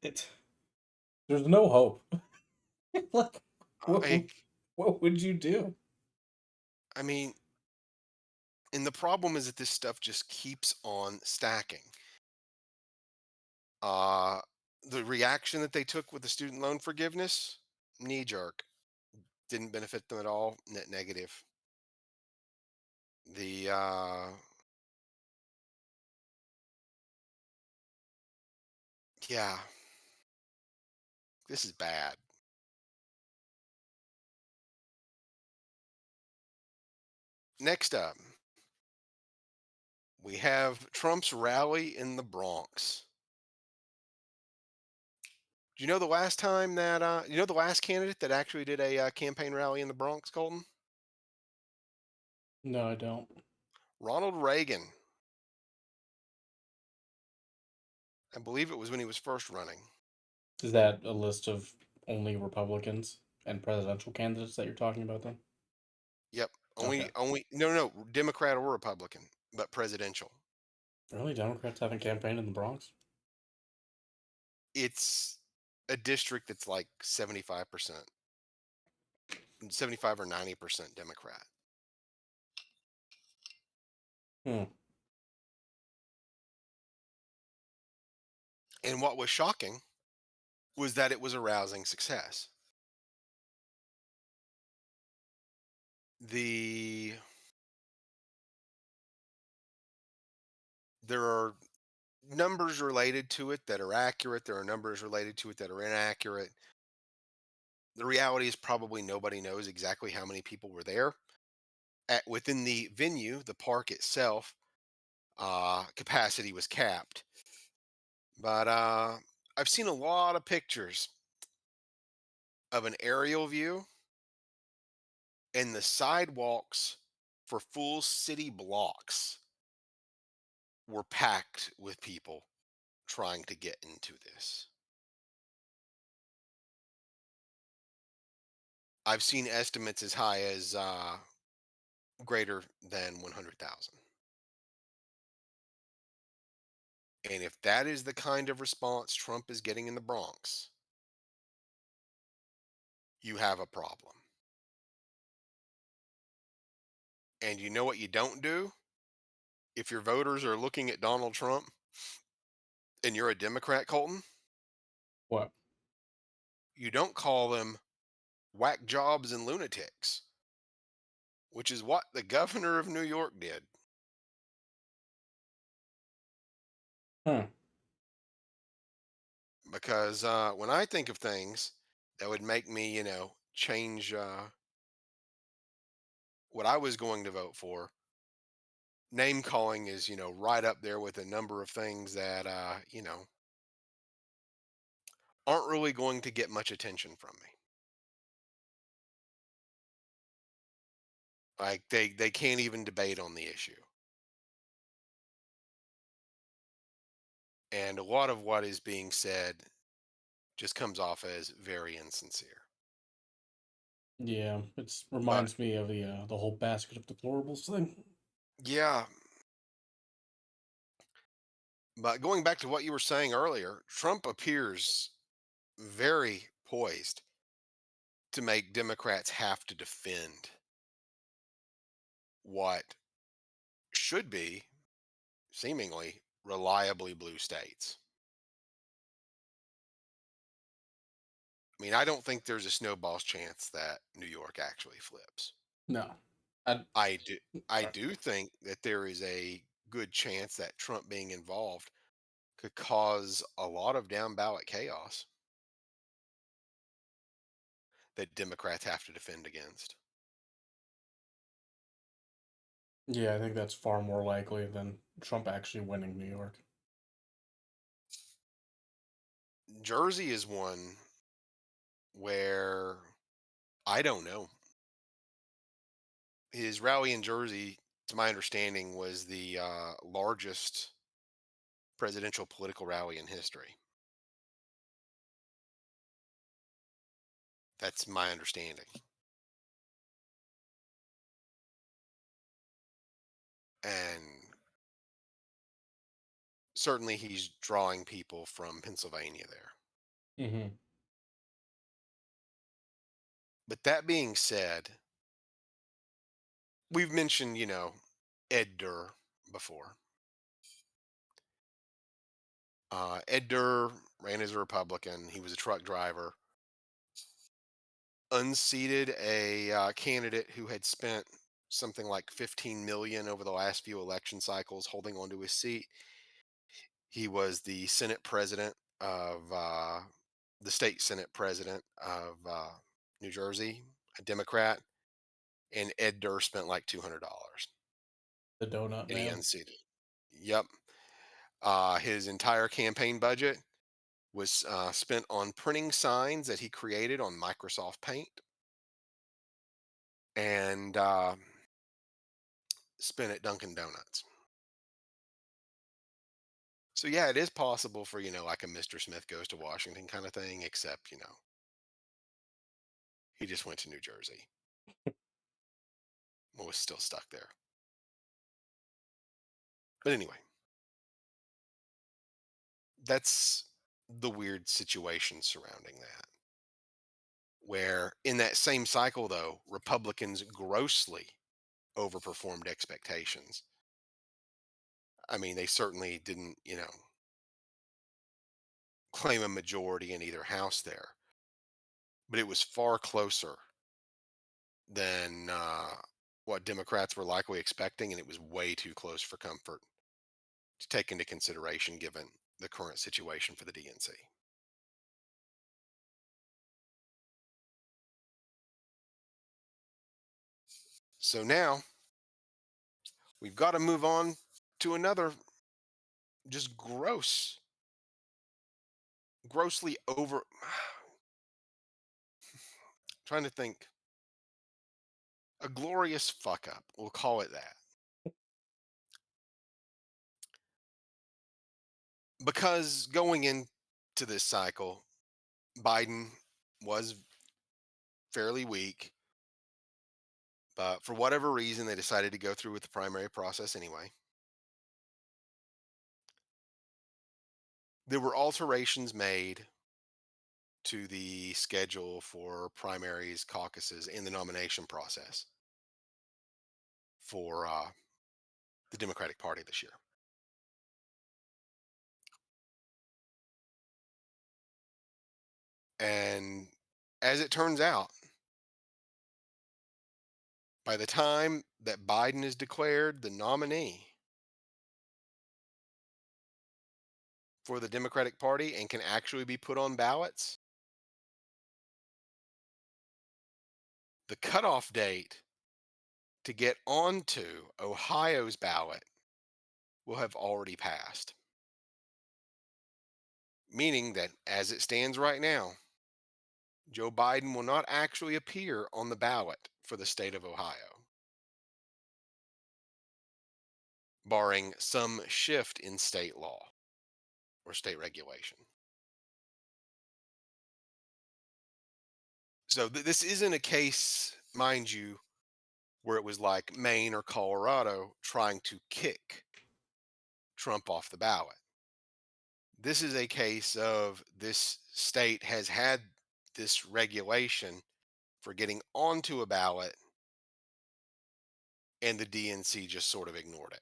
It there's no hope. Like what would Like, what would you do? I mean, and the problem is that this stuff just keeps on stacking. Uh, the reaction that they took with the student loan forgiveness, knee jerk, didn't benefit them at all, net negative. The Yeah, this is bad. Next up, we have Trump's rally in the Bronx. Do you know the last time that the last candidate that actually did a campaign rally in the Bronx, Colton? No, I don't. Ronald Reagan. I believe it was when he was first running. Is that a list of only Republicans? And presidential candidates that you're talking about then? Yep. Okay. Only no, Democrat or Republican, but presidential. Really? Democrats haven't campaigned in the Bronx? It's a district that's like 75%, 75 or 90% Democrat. Hmm. And what was shocking was that it was a rousing success. The There are numbers related to it that are accurate, there are numbers related to it that are inaccurate. The reality is probably nobody knows exactly how many people were there. Within the venue, the park itself, capacity was capped. But I've seen a lot of pictures of an aerial view, and the sidewalks for full city blocks were packed with people trying to get into this. I've seen estimates as high as greater than 100,000. And if that is the kind of response Trump is getting in the Bronx, you have a problem. And you know what you don't do? If your voters are looking at Donald Trump and you're a Democrat, Colton, What? you don't call them whack jobs and lunatics, which is what the governor of New York did. Huh. Because when I think of things that would make me, change what I was going to vote for, name calling is, right up there with a number of things that, aren't really going to get much attention from me. Like they can't even debate on the issue. And a lot of what is being said just comes off as very insincere. Yeah, it But reminds me of the whole basket of deplorables thing. yeah, but going back to what you were saying earlier, Trump appears very poised to make Democrats have to defend what should be seemingly reliably blue states. I mean, I don't think there's a snowball's chance that New York actually flips. No. I I do I sorry. do think that there is a good chance that Trump being involved could cause a lot of down ballot chaos that Democrats have to defend against. Yeah, I think that's far more likely than Trump actually winning New York. Jersey is one where I don't know. His rally in Jersey, to my understanding, was the largest presidential political rally in history. That's my understanding. And certainly he's drawing people from Pennsylvania there. Hmm. But that being said, we've mentioned, Ed Durr before. Ed Durr ran as a Republican. He was a truck driver, unseated a candidate who had spent something like 15 million over the last few election cycles holding onto his seat. He was the Senate president of the state Senate president of New Jersey, a Democrat, and Ed Durr spent like $200 The donut and he man. unseated. Yep. His entire campaign budget was spent on printing signs that he created on Microsoft Paint and spent at Dunkin' Donuts. So yeah, it is possible for like a Mr. Smith goes to Washington kind of thing, except He just went to New Jersey. Well, was still stuck there. But anyway, that's the weird situation surrounding that. Where in that same cycle, though, Republicans grossly overperformed expectations. I mean, they certainly didn't, claim a majority in either house there, but it was far closer than what Democrats were likely expecting, and it was way too close for comfort to take into consideration given the current situation for the DNC. So now we've got to move on to another just grossly over. Trying to think, a glorious fuck up. We'll call it that. Because going into this cycle, Biden was fairly weak, but for whatever reason, they decided to go through with the primary process anyway. There were alterations made to the schedule for primaries, caucuses, and the nomination process for the Democratic Party this year. And as it turns out, by the time that Biden is declared the nominee for the Democratic Party and can actually be put on ballots, the cutoff date to get onto Ohio's ballot will have already passed. Meaning that as it stands right now, Joe Biden will not actually appear on the ballot for the state of Ohio, barring some shift in state law or state regulation. So this isn't a case, mind you, where it was like Maine or Colorado trying to kick Trump off the ballot. This is a case of this state has had this regulation for getting onto a ballot, and the DNC just sort of ignored it.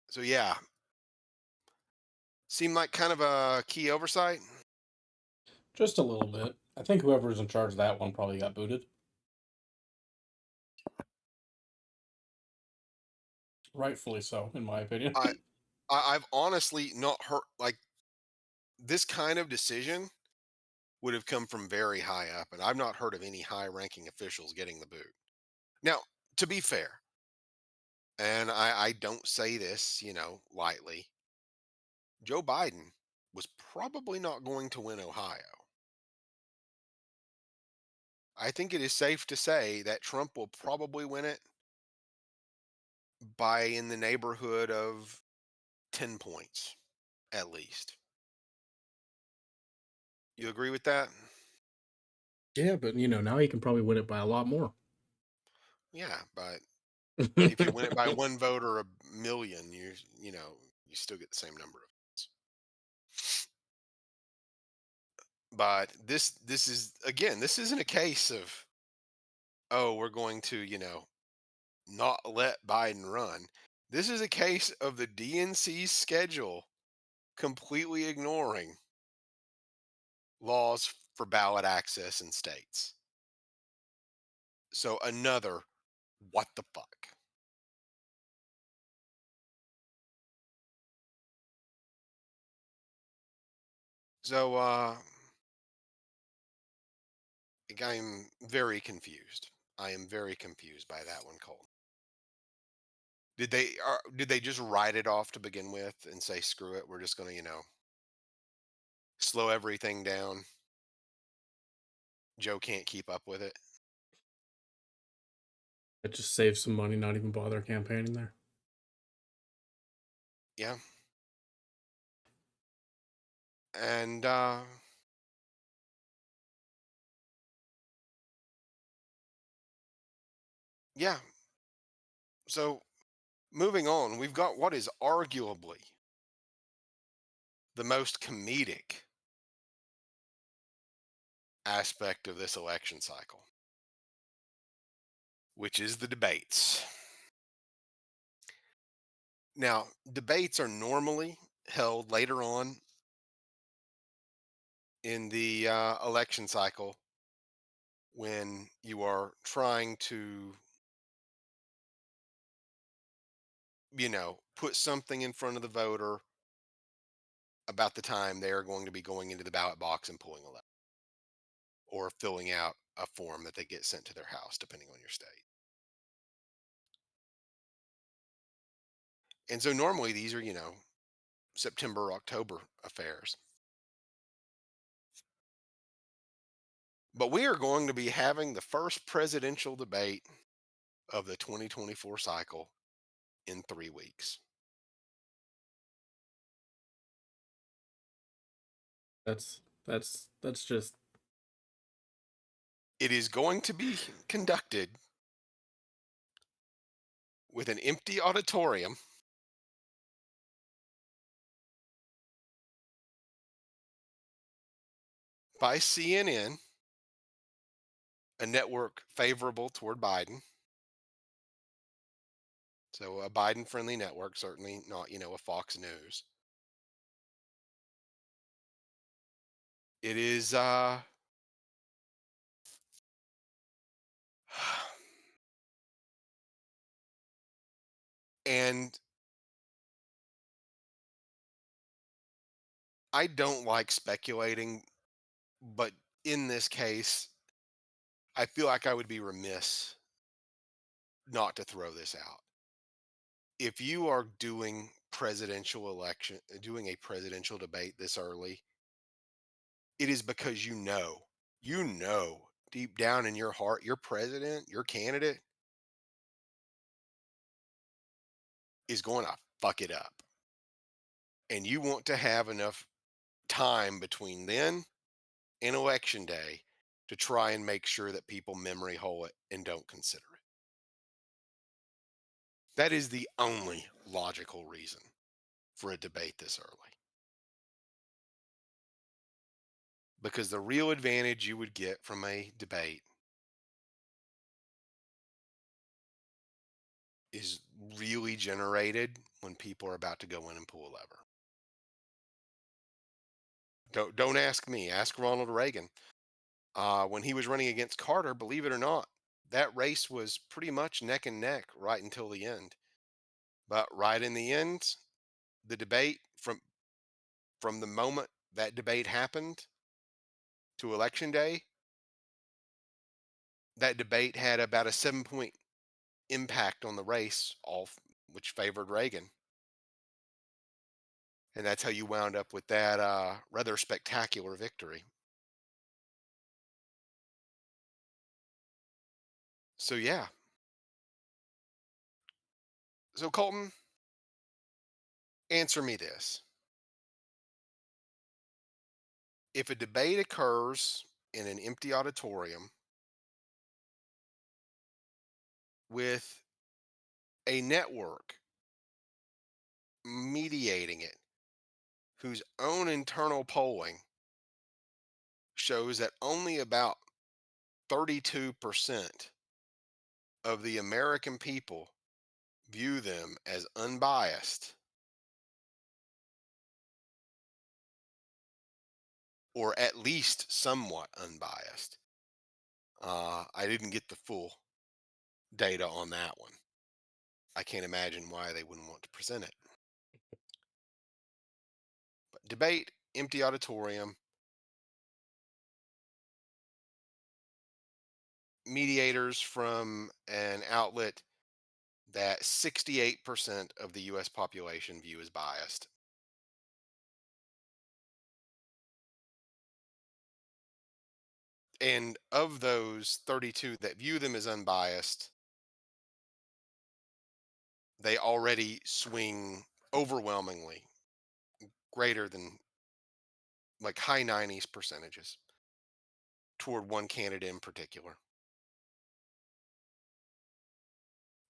So yeah, seemed like kind of a key oversight. Just a little bit. I think whoever's in charge of that one probably got booted. Rightfully so, in my opinion. I, I've honestly not heard like this kind of decision would have come from very high up, and I've not heard of any high-ranking officials getting the boot. Now, to be fair, and I don't say this, lightly, Joe Biden was probably not going to win Ohio. I think it is safe to say that Trump will probably win it by in the neighborhood of 10 points at least. You agree with that? Yeah, but now he can probably win it by a lot more. Yeah, but if you win it by one vote or a million, you still get the same number of votes. But this is again, this isn't a case of, oh, we're going to, not let Biden run. This is a case of the DNC's schedule completely ignoring laws for ballot access in states. So another what the fuck. So I'm very confused. I am very confused by that one, Cole. Did they just write it off to begin with and say screw it, we're just going to, slow everything down. Joe can't keep up with it. It just saves some money, not even bother campaigning there. Yeah. And Yeah. So moving on, we've got what is arguably the most comedic aspect of this election cycle, which is the debates. Now, debates are normally held later on in the election cycle when you are trying to, put something in front of the voter about the time they are going to be going into the ballot box and pulling a letter or filling out a form that they get sent to their house, depending on your state. And so normally these are, September, October affairs. But we are going to be having the first presidential debate of the 2024 cycle in 3 weeks. That's just It is going to be conducted with an empty auditorium by CNN, a network favorable toward Biden. So a Biden friendly network, certainly not, a Fox News. It is and I don't like speculating, but in this case, I feel like I would be remiss not to throw this out. If you are doing a presidential debate this early, it is because you know deep down in your heart, your president, your candidate is going to fuck it up. And you want to have enough time between then and election day to try and make sure that people memory hole it and don't consider it. That is the only logical reason for a debate this early. Because the real advantage you would get from a debate is really generated when people are about to go in and pull a lever. Don't ask me. Ask Ronald Reagan. When he was running against Carter, believe it or not, that race was pretty much neck and neck right until the end. But right in the end, the debate from the moment that debate happened to election day, that debate had about a 7 point impact on the race, which favored Reagan. And that's how you wound up with that rather spectacular victory. So yeah. So Colton, answer me this: if a debate occurs in an empty auditorium with a network mediating it, whose own internal polling shows that only about 32% of the American people view them as unbiased or at least somewhat unbiased. I didn't get the full data on that one. I can't imagine why they wouldn't want to present it. But debate, empty auditorium, mediators from an outlet that 68% of the US population view as biased. And of those 32 that view them as unbiased, they already swing overwhelmingly greater than like high 90s percentages toward one candidate in particular.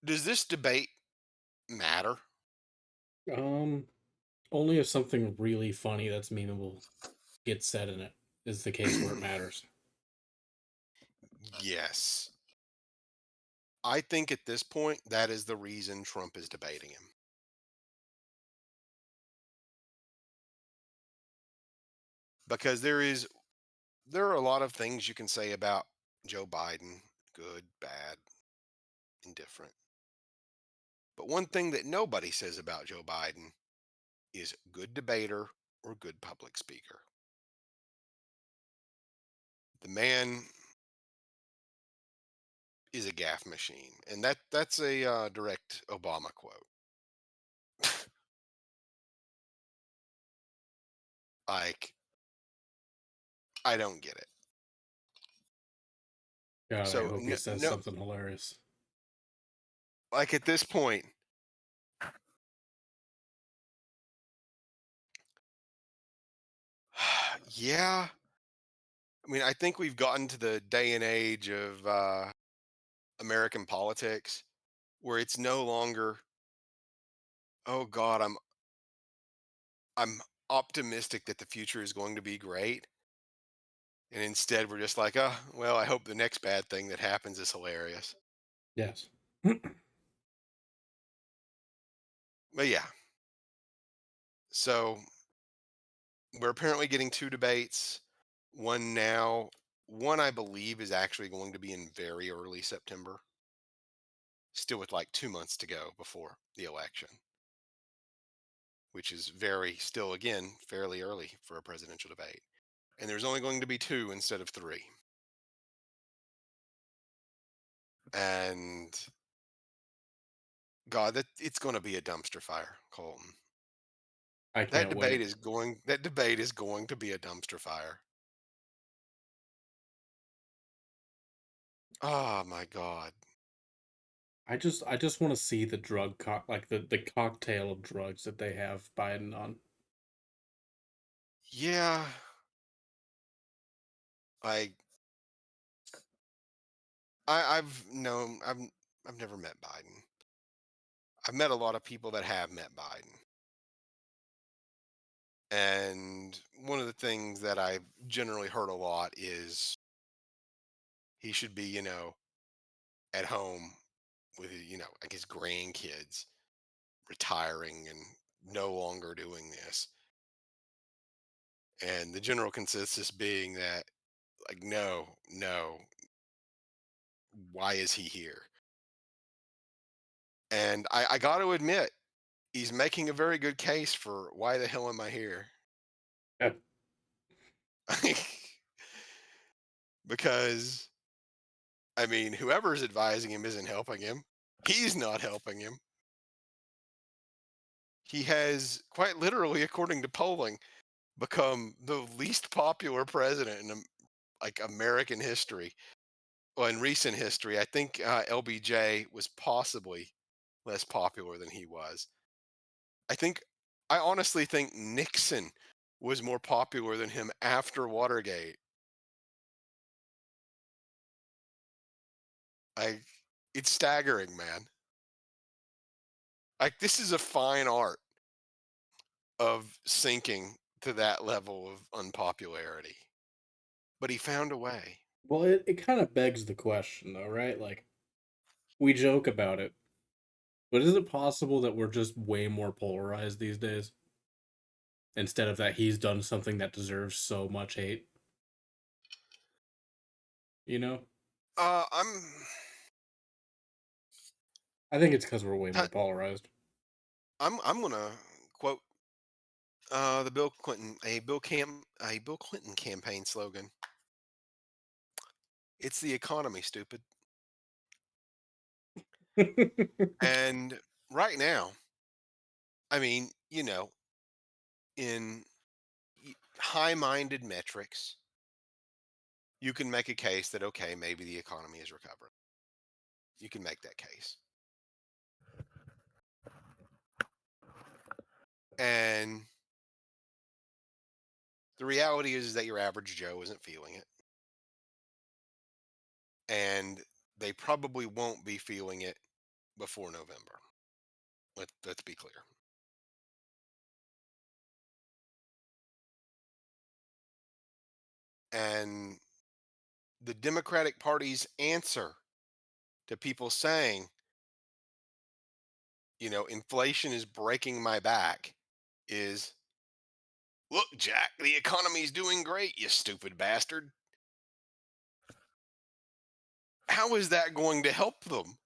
Does this debate matter? Um, Only if something really funny that's memeable gets said in it is the case where it matters. Yes. I think at this point, that is the reason Trump is debating him. Because there are a lot of things you can say about Joe Biden, good, bad, indifferent. But one thing that nobody says about Joe Biden is good debater or good public speaker. The man is a gaffe machine, and that's a direct Obama quote. Like, I don't get it. God, I So hope he no, says no, something hilarious. like at this point, yeah. I mean, I think we've gotten to the day and age of American politics where it's no longer, oh God, I'm optimistic that the future is going to be great. And instead we're just like, oh, well, I hope the next bad thing that happens is hilarious. Yes. But yeah, so we're apparently getting two debates. One now, one I believe is actually going to be in very early September, still with like 2 months to go before the election, which is very, still again, fairly early for a presidential debate. And there's only going to be two instead of three. And God, that it's going to be a dumpster fire, Colton. I That can't debate wait. is going. That debate is going to be a dumpster fire. Oh my God. I just want to see the like the cocktail of drugs that they have Biden on. Yeah. Like I've known. I've never met Biden. I've met a lot of people that have met Biden. And one of the things that I've generally heard a lot is he should be, at home with, like his grandkids, retiring and no longer doing this. And the general consensus being that, like, no, no, why is he here? And I got to admit, he's making a very good case for why the hell am I here? Yeah. Because, I mean, whoever's advising him isn't helping him. He's not helping him. He has quite literally, according to polling, become the least popular president in like American history. Well, in recent history, I think LBJ was possibly less popular than he was. I think, I honestly think Nixon was more popular than him after Watergate. I, it's staggering, man. Like, this is a fine art of sinking to that level of unpopularity. But he found a way. Well, it kind of begs the question, though, right? Like, we joke about it, but is it possible that we're just way more polarized these days? Instead of that, he's done something that deserves so much hate, you know? I'm I think it's because we're way t- more polarized. I'm gonna quote the Bill Clinton campaign slogan. It's the economy, stupid. And right now, I mean, in high-minded metrics, you can make a case that okay, maybe the economy is recovering. You can make that case. And the reality is that your average Joe isn't feeling it. And they probably won't be feeling it before November. Let's be clear. And the Democratic Party's answer to people saying, inflation is breaking my back is, look, Jack, the economy's doing great, you stupid bastard. How is that going to help them?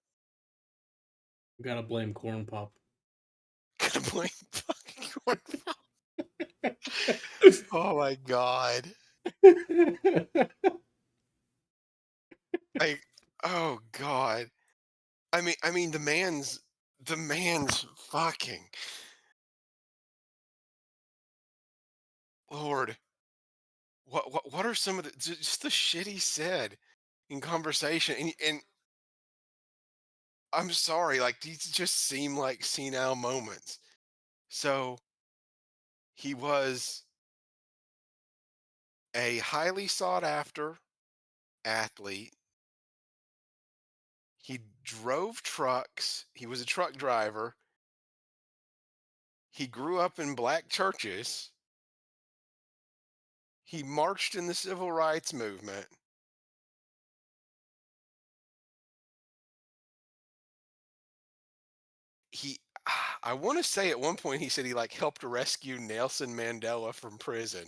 Gotta blame Corn Pop. Gonna blame fucking corn. Oh my god. I oh god. I mean the man's fucking Lord. What are some of just the shit he said in conversation, and I'm sorry, like these just seem like senile moments. So he was a highly sought after athlete. He drove trucks. He was a truck driver. He grew up in black churches. He marched in the civil rights movement. He I want to say at one point he said he like helped rescue Nelson Mandela from prison.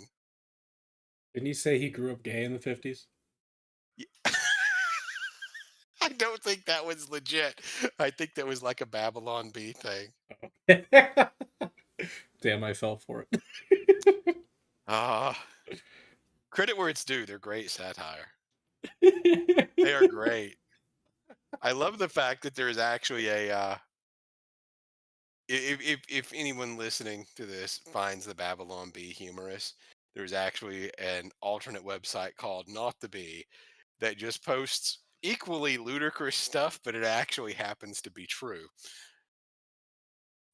Didn't you say he grew up gay in the 50s? Ye- I don't think that was legit. I think that was like a Babylon Bee thing. Damn, I fell for it. Ah, credit where it's due. They're great satire. They are great. I love the fact that there is actually a if anyone listening to this finds the Babylon Bee humorous, there's actually an alternate website called Not the Bee that just posts equally ludicrous stuff, but it actually happens to be true.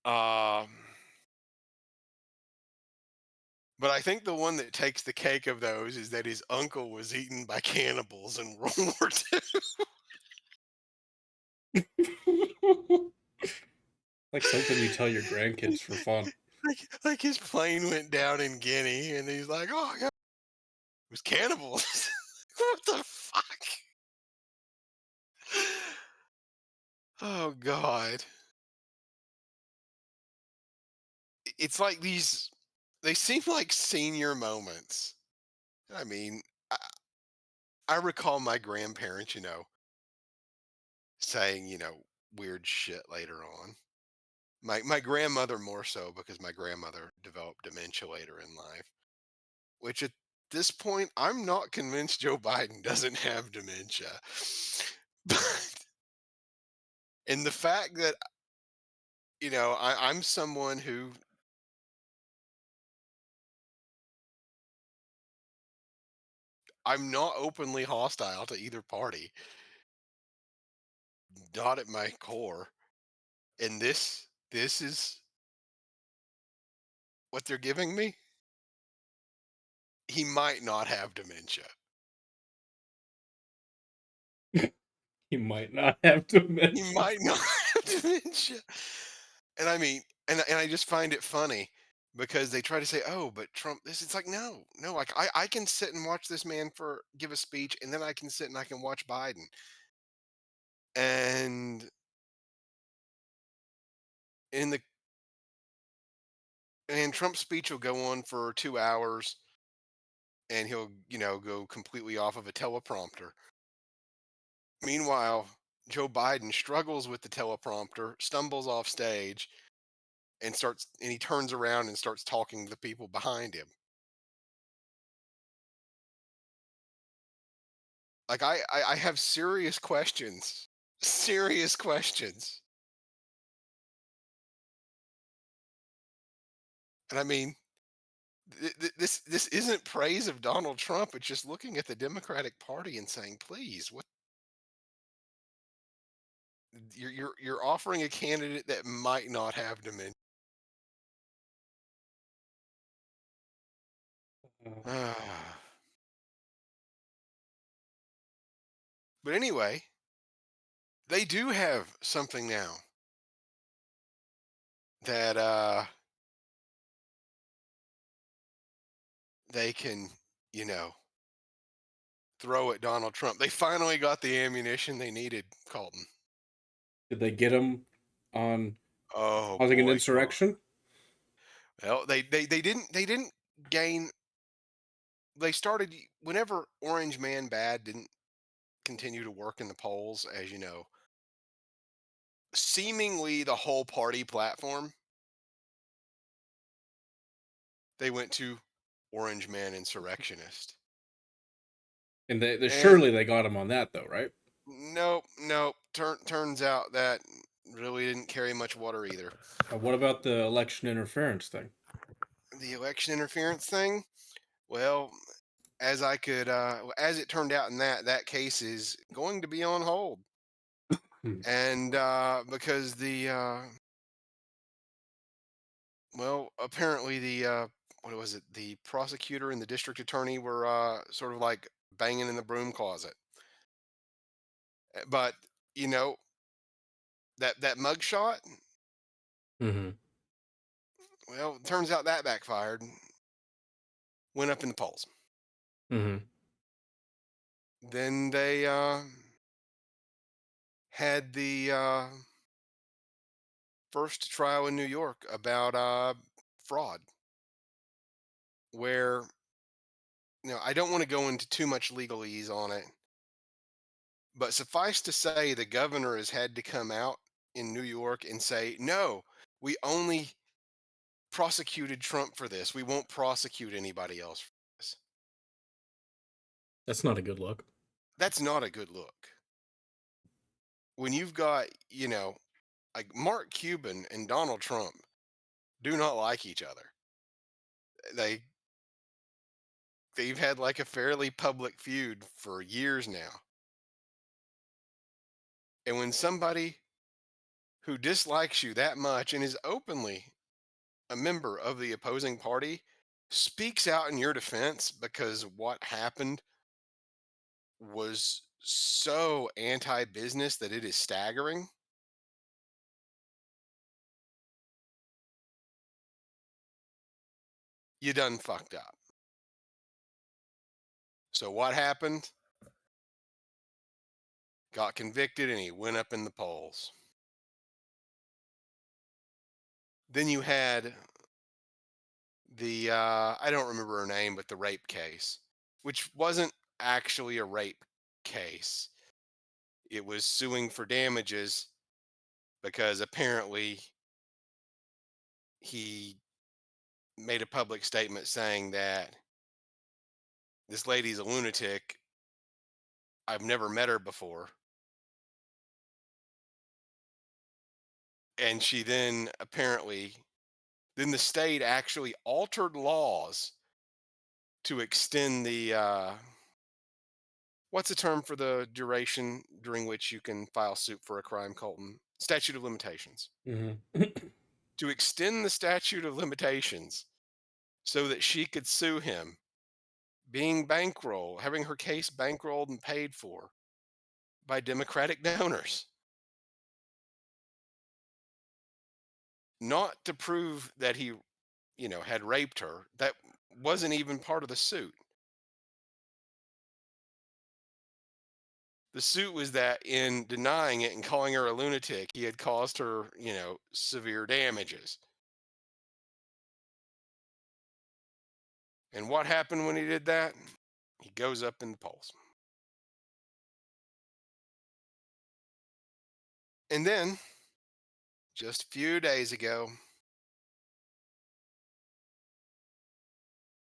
Um, but I think the one that takes the cake of those is that his uncle was eaten by cannibals in World War II. Like something you tell your grandkids for fun. like his plane went down in Guinea, and he's like, "Oh, God, it was cannibals." What the fuck? Oh God. It's like these they seem like senior moments. I mean, I, I recall my grandparents, saying, weird shit later on. My grandmother more so because my grandmother developed dementia later in life, which at this point I'm not convinced Joe Biden doesn't have dementia. But and the fact that I'm someone who I'm not openly hostile to either party, not at my core. And this is what they're giving me. He might not have dementia. He might not have He dementia. might not have dementia. And I mean, and I just find it funny because they try to say, "Oh, but Trump this." It's like, no, no. Like I can sit and watch this man for give a speech, and then I can sit and I can watch Biden, and in the and Trump's speech will go on for 2 hours, and he'll go completely off of a teleprompter. Meanwhile, Joe Biden struggles with the teleprompter, stumbles off stage, and he turns around and starts talking to the people behind him. Like I have serious questions. Serious questions. And I mean, this isn't praise of Donald Trump. It's just looking at the Democratic Party and saying, please, what you're offering a candidate that might not have dementia. But anyway, They do have something now that they can, you know, throw at Donald Trump. They finally got the ammunition they needed, Colton. Did they get him on Oh causing an boy. insurrection? Well, they didn't gain. They started whenever Orange Man Bad didn't continue to work in the polls, as you know, seemingly the whole party platform, they went to Orange Man Insurrectionist. And they And surely they got him on that though, right? nope, nope. Turns out that really didn't carry much water either. What about the election interference thing? The election interference thing, well, as it turned out in that case is going to be on hold. Hmm. And because well, apparently what was it? The prosecutor and the district attorney were sort of like banging in the broom closet. But you know that mugshot. Mm-hmm. Well, turns out that backfired. Went up in the polls. Mm-hmm. Then they had the first trial in New York about fraud, where I don't want to go into too much legalese on it, but suffice to say, the governor has had to come out in New York and say, no, we only prosecuted Trump for this. We won't prosecute anybody else for this. That's not a good look. That's not a good look. When you've got, like Mark Cuban and Donald Trump do not like each other. They they've had like a fairly public feud for years now. And when somebody who dislikes you that much and is openly a member of the opposing party speaks out in your defense because what happened was so anti-business that it is staggering, you done fucked up. So what happened? Got convicted and he went up in the polls. Then you had the I don't remember her name, but the rape case, which wasn't actually a rape case. It was suing for damages because apparently he made a public statement saying that this lady's a lunatic. I've never met her before. And she then apparently, then the state actually altered laws to extend the what's the term for the duration during which you can file suit for a crime, Colton? Statute of limitations. Mm-hmm. To extend the statute of limitations so that she could sue him, being bankrolled, having her case bankrolled and paid for by Democratic donors, not to prove that he, had raped her. That wasn't even part of the suit. The suit was that in denying it and calling her a lunatic, he had caused her, severe damages. And what happened when he did that? He goes up in the polls. And then, just a few days ago,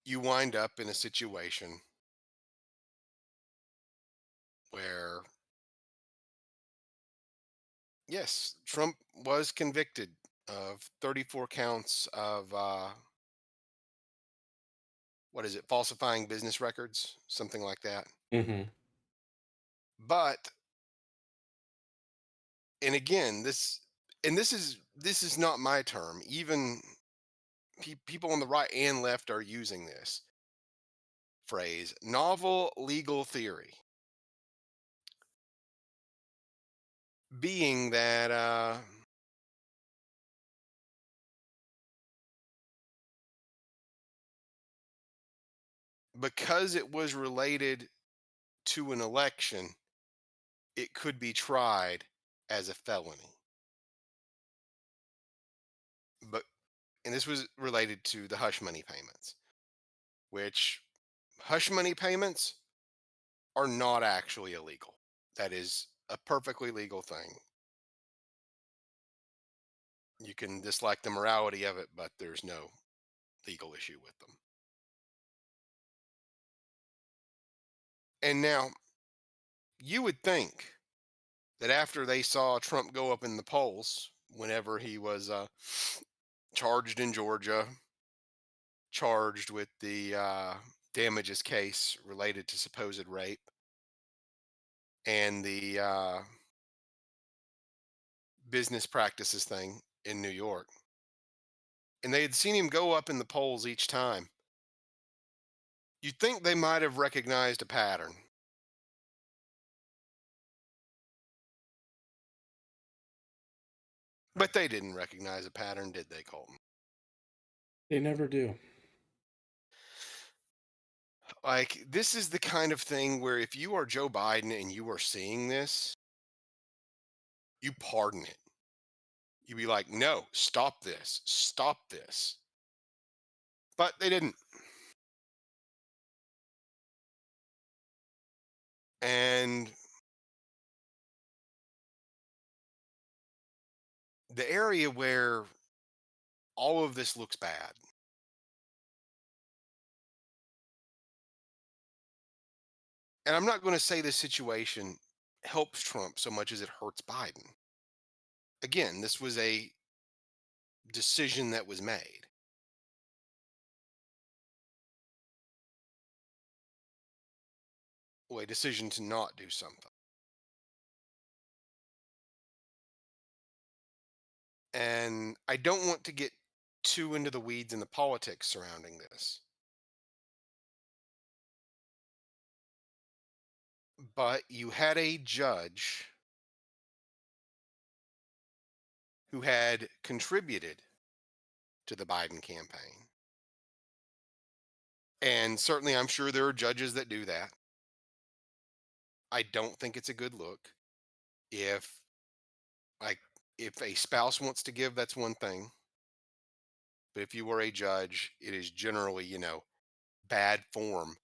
you wind up in a situation where, yes, Trump was convicted of 34 counts of, what is it, falsifying business records, something like that. Mm-hmm. But, and again, this is not my term. Even people on the right and left are using this phrase, novel legal theory. being that because it was related to an election, it could be tried as a felony. But and this was related to the hush money payments, which hush money payments are not actually illegal. That is a perfectly legal thing. You can dislike the morality of it, but there's no legal issue with them. And now you would think that after they saw Trump go up in the polls, whenever he was charged in Georgia, charged with the damages case related to supposed rape and the business practices thing in New York, and they had seen him go up in the polls each time, you'd think they might have recognized a pattern. But they didn't recognize a pattern, did they, Colton? They never do. Like, this is the kind of thing where if you are Joe Biden and you are seeing this, you pardon it. You be like, no, stop this, stop this. But they didn't. And the area where all of this looks bad, and I'm not going to say this situation helps Trump so much as it hurts Biden. Again, this was a decision that was made, or a decision to not do something. And I don't want to get too into the weeds and the politics surrounding this, but you had a judge who had contributed to the Biden campaign. And certainly, I'm sure there are judges that do that. I don't think it's a good look. If, like, if a spouse wants to give, that's one thing. But if you were a judge, it is generally, bad form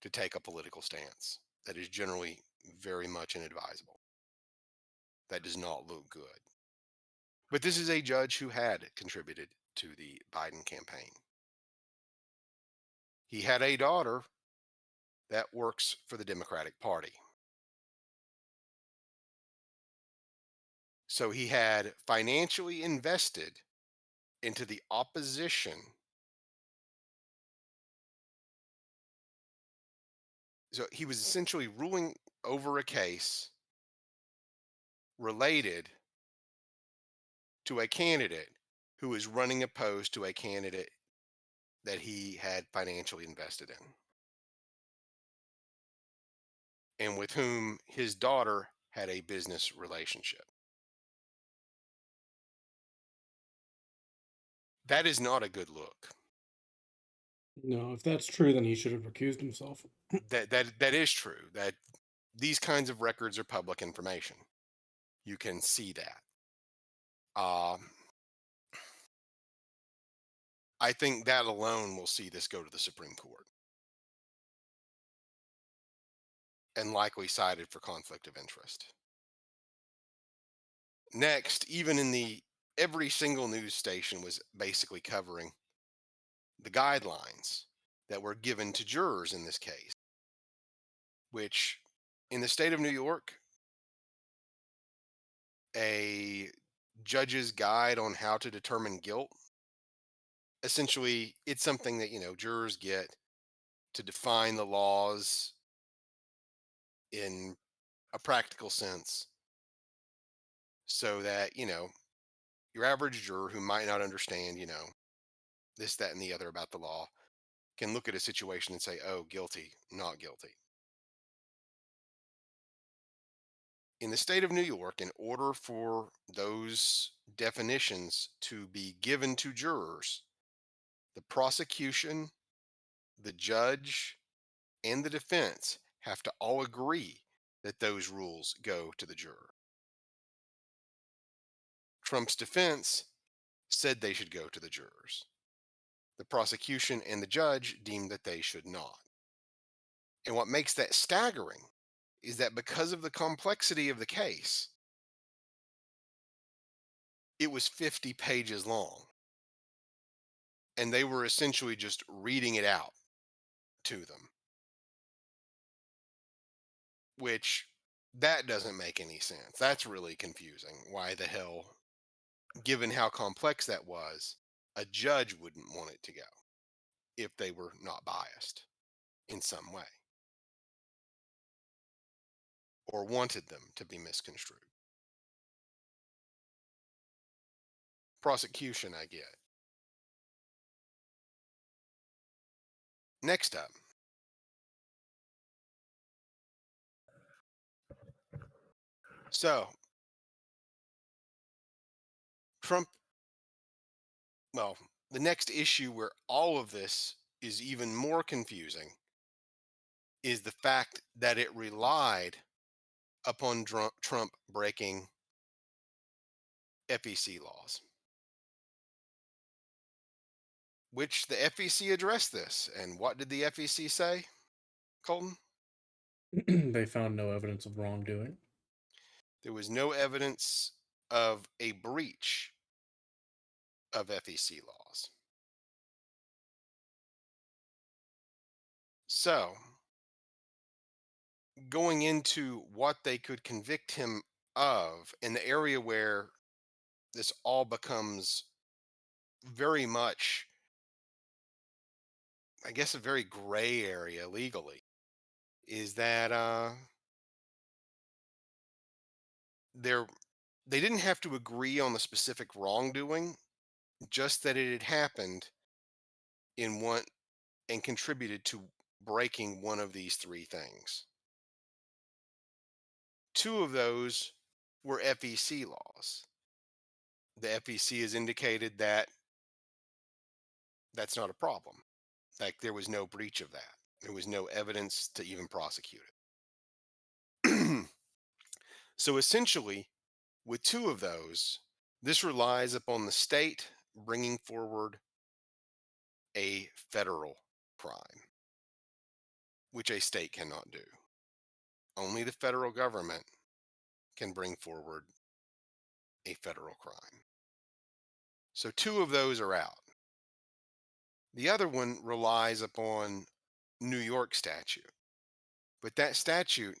to take a political stance. That is generally very much inadvisable. That does not look good. But this is a judge who had contributed to the Biden campaign. He had a daughter that works for the Democratic Party. So he had financially invested into the opposition. So he was essentially ruling over a case related to a candidate who was running opposed to a candidate that he had financially invested in and with whom his daughter had a business relationship. That is not a good look. No, if that's true, then he should have recused himself. That is true. That these kinds of records are public information. You can see that. Um, I think that alone will see this go to the Supreme Court and likely cited for conflict of interest. Next, even in the every single news station was basically covering the guidelines that were given to jurors in this case, which in the state of New York, a judge's guide on how to determine guilt, essentially it's something that, jurors get to define the laws in a practical sense so that, your average juror who might not understand, this, that, and the other about the law can look at a situation and say, oh, guilty, not guilty. In the state of New York, in order for those definitions to be given to jurors, the prosecution, the judge, and the defense have to all agree that those rules go to the juror. Trump's defense said they should go to the jurors. The prosecution and the judge deemed that they should not. And what makes that staggering is that because of the complexity of the case, it was 50 pages long. And they were essentially just reading it out to them, which that doesn't make any sense. That's really confusing. Why the hell, given how complex that was, a judge wouldn't want it to go if they were not biased in some way or wanted them to be misconstrued. Prosecution, I get. Next up, so Trump, well, the next issue where all of this is even more confusing is the fact that it relied upon Trump breaking FEC laws, which the FEC addressed this. And what did the FEC say, Colton? They found no evidence of wrongdoing. There was no evidence of a breach of FEC laws. So, going into what they could convict him of in the area where this all becomes very much, I guess, a very gray area legally, is that they're they didn't have to agree on the specific wrongdoing, just that it had happened in one and contributed to breaking one of these three things. Two of those were FEC laws. The FEC has indicated that that's not a problem. Like there was no breach of that. There was no evidence to even prosecute it. So essentially, with two of those, this relies upon the state bringing forward a federal crime, which a state cannot do. Only the federal government can bring forward a federal crime. So two of those are out. The other one relies upon New York statute, but that statute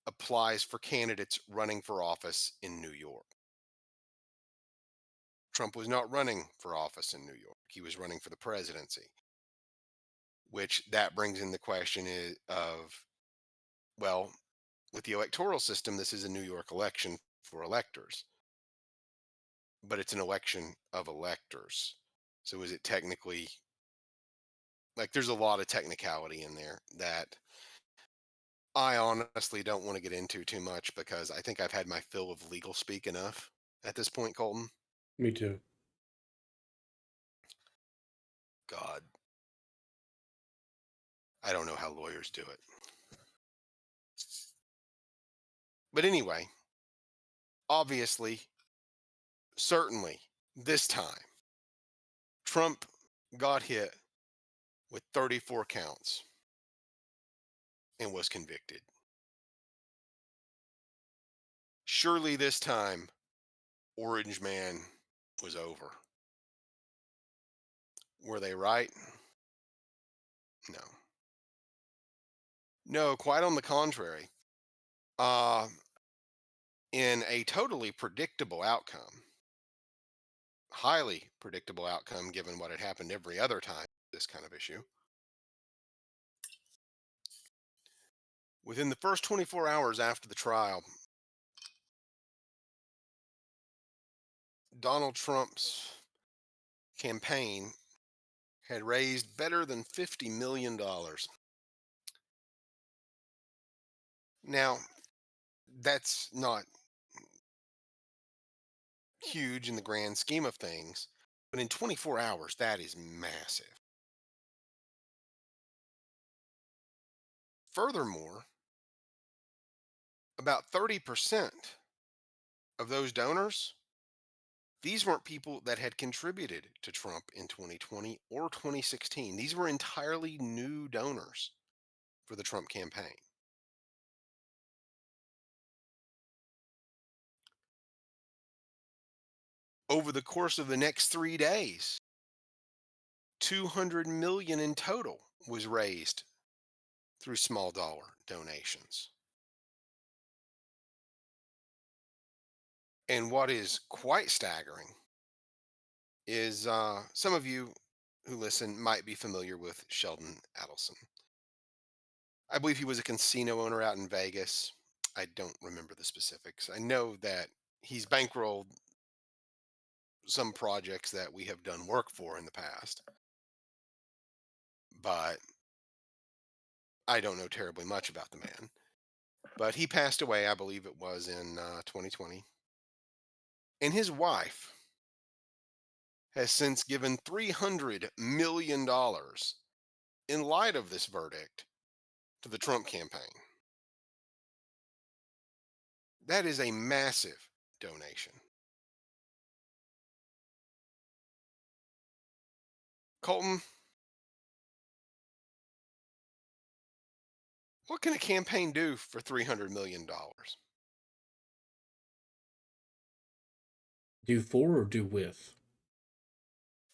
applies for candidates running for office in New York. Trump was not running for office in New York. He was running for the presidency, which that brings in the question of, well, with the electoral system, this is a New York election for electors, but it's an election of electors. So is it technically, like, there's a lot of technicality in there that I honestly don't want to get into too much because I think I've had my fill of legal speak enough at this point, Colton. Me too. God, I don't know how lawyers do it. But anyway, obviously, certainly, this time, Trump got hit with 34 counts and was convicted. Surely this time, Orange Man was over. Were they right? No. No, quite on the contrary. Uh, in a totally predictable outcome, highly predictable outcome given what had happened every other time this kind of issue. Within the first 24 hours after the trial, Donald Trump's campaign had raised better than $50 million. Now, That's not huge in the grand scheme of things, but in 24 hours, that is massive. Furthermore, about 30% of those donors, these weren't people that had contributed to Trump in 2020 or 2016. These were entirely new donors for the Trump campaign. Over the course of the next 3 days, 200 million in total was raised through small dollar donations. And what is quite staggering is some of you who listen might be familiar with Sheldon Adelson. I believe he was a casino owner out in Vegas. I don't remember the specifics. I know that he's bankrolled some projects that we have done work for in the past, but I don't know terribly much about the man. But he passed away, I believe it was in 2020. And his wife has since given $300 million in light of this verdict to the Trump campaign. That is a massive donation. Colton, what can a campaign do for $300 million? Do for or do with?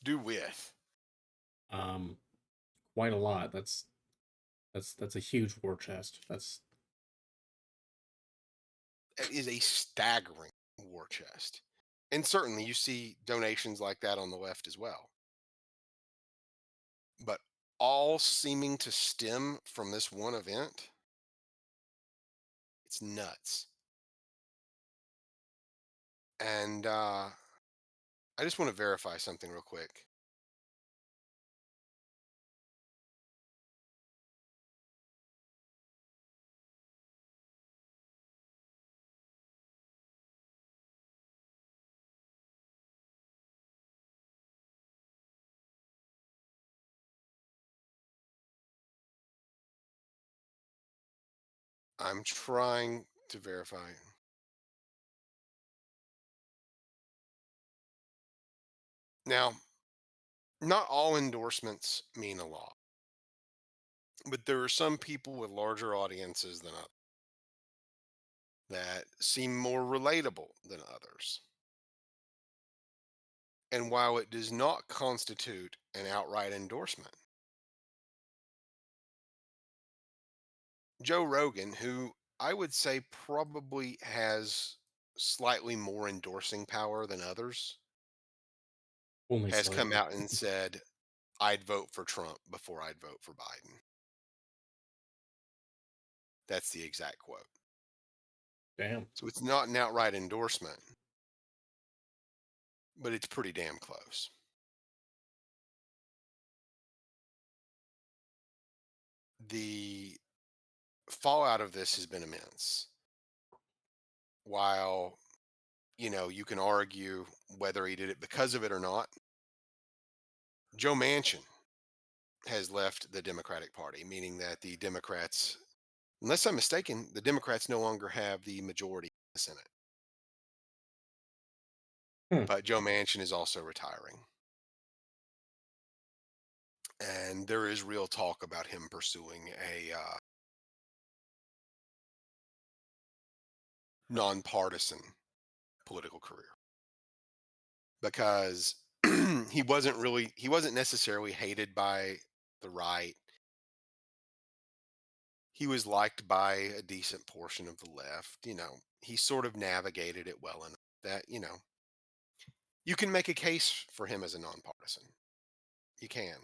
Do with. Um, Quite a lot. That's a huge war chest. That's That is a staggering war chest. And certainly you see donations like that on the left as well. But all seeming to stem from this one event, it's nuts. And I just want to verify something real quick. I'm trying to verify. Now, not all endorsements mean a lot, but there are some people with larger audiences than others that seem more relatable than others. And while it does not constitute an outright endorsement, Joe Rogan, who I would say probably has slightly more endorsing power than others, only has come slightly. out and said, I'd vote for Trump before I'd vote for Biden. That's the exact quote. Damn. So it's not an outright endorsement, but it's pretty damn close. The fallout of this has been immense. While, you can argue whether he did it because of it or not, Joe Manchin has left the Democratic Party, meaning that the Democrats, unless I'm mistaken, the Democrats no longer have the majority in the Senate. Hmm. But Joe Manchin is also retiring. And there is real talk about him pursuing a nonpartisan political career because he wasn't necessarily hated by the right. He was liked by a decent portion of the left. He sort of navigated it well enough that, you can make a case for him as a nonpartisan. You can.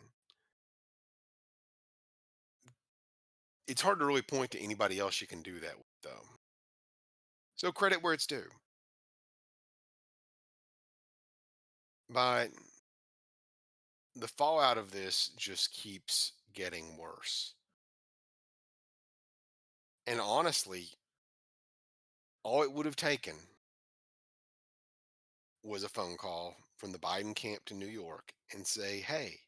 It's hard to really point to anybody else you can do that with, though. So credit where it's due. But the fallout of this just keeps getting worse. And honestly, All it would have taken was a phone call from the Biden camp to New York and say, "Hey,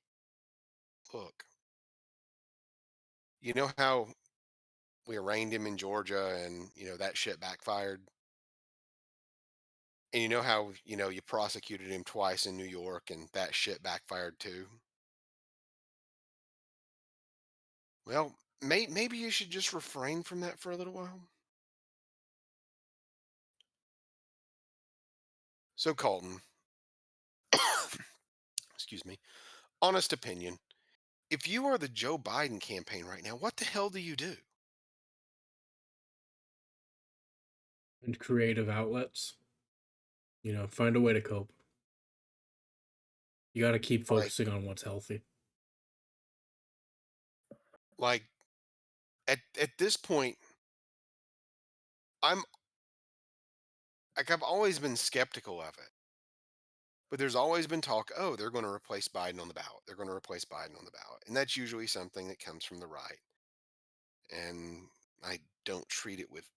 look, you know how we arraigned him in Georgia and, that shit backfired? And you know how, you prosecuted him twice in New York and that shit backfired too? Well, maybe you should just refrain from that for a little while." So, Colton, excuse me, honest opinion. If you are the Joe Biden campaign right now, what the hell do you do? And creative outlets, find a way to cope. You got to keep Like, focusing on what's healthy. like at this point, I'm I've always been skeptical of it. But there's always been talk, oh, they're going to replace Biden on the ballot. They're going to replace Biden on the ballot. And that's usually something that comes from the right. And I don't treat it with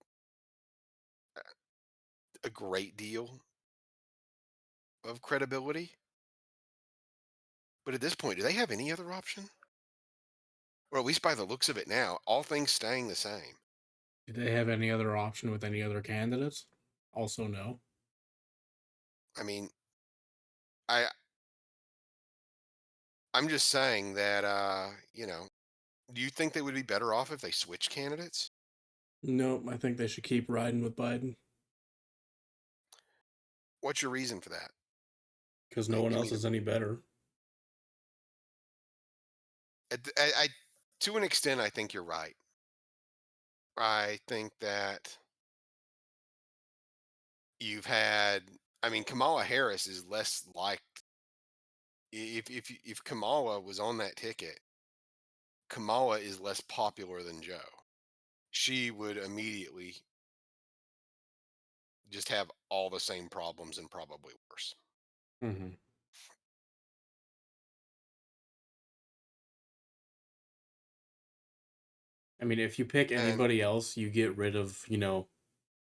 a great deal of credibility. But at this point, do they have any other option? Or at least by the looks of it now, all things staying the same. Do they have any other option with any other candidates? Also, no. I mean, I I'm just saying that do you think they would be better off if they switched candidates? Nope, I think they should keep riding with Biden What's your reason for that? because no Like, one give else me is any better. to an extent I think you're right. I think that you've had I mean, Kamala Harris is less liked. If Kamala was on that ticket, Kamala is less popular than Joe. She would immediately just have all the same problems and probably worse. Hmm. I mean, if you pick And anybody else, you get rid of,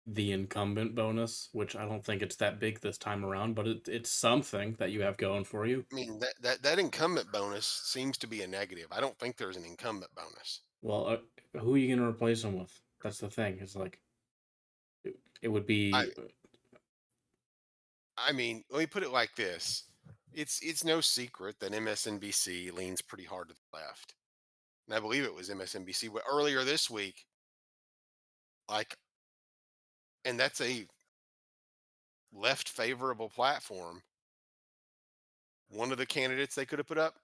the incumbent bonus, which I don't think it's that big this time around, but it's something that you have going for you. I mean that incumbent bonus seems to be a negative. I don't think there's an incumbent bonus. Well, who are you going to replace him with? That's the thing. It's like it would I be. I mean, let me put it like this. It's no secret that MSNBC leans pretty hard to the left. And I believe it was MSNBC earlier this week, like, and that's a left favorable platform. One of the candidates they could have put up,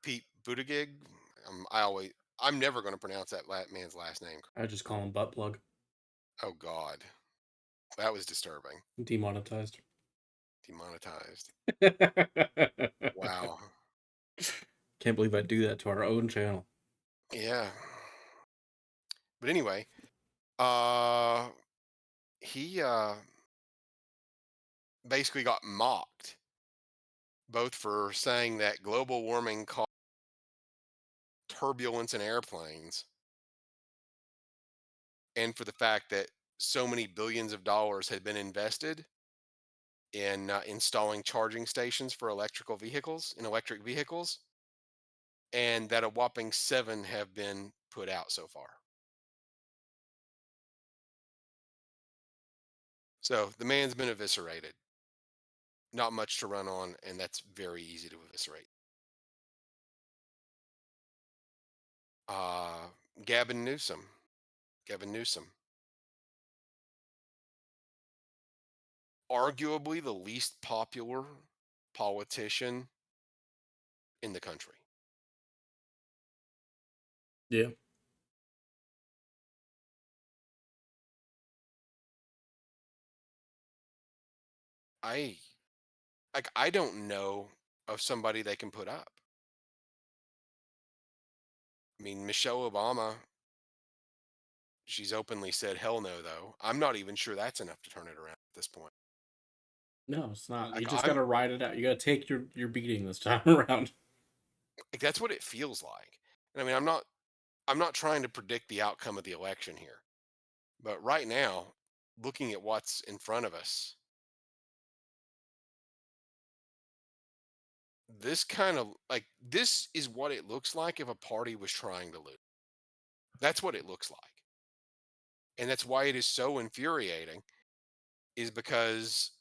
Pete Buttigieg. I'm never going to pronounce that man's last name. I just call him butt plug, Oh God, that was disturbing. demonetized. Demonetized. Can't Wow. believe I do that to our own channel. Yeah. But anyway, uh, he basically got mocked both for saying that global warming caused turbulence in airplanes and for the fact that so many billions of dollars had been invested in installing charging stations for electric vehicles, and that a whopping 7 have been put out so far. So the man's been eviscerated. Not much to run on, and that's very easy to eviscerate. Uh, Gavin Newsom. Gavin Newsom, arguably the least popular politician in the country. Yeah. I I don't know of somebody they can put up. I mean, Michelle Obama, she's openly said hell no though. I'm not even sure that's enough to turn it around at this point. No, it's not. You Like just got I'm to ride it out. You got to take your beating this time around. like that's what it feels like. And I mean, I'm not trying to predict the outcome of the election here. But right now, looking at what's in front of us, this kind of like this is what it looks like if a party was trying to lose. That's what it looks like. And that's why it is so infuriating is because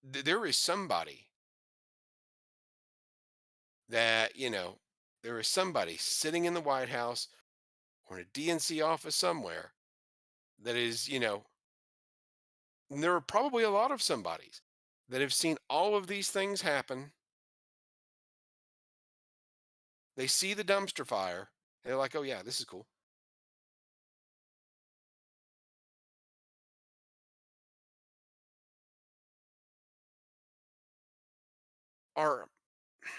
there is somebody that, there is somebody sitting in the White House or in a DNC office somewhere that is, and there are probably a lot of somebodies that have seen all of these things happen. They see the dumpster fire. They're like, "Oh yeah, this is cool." Or, I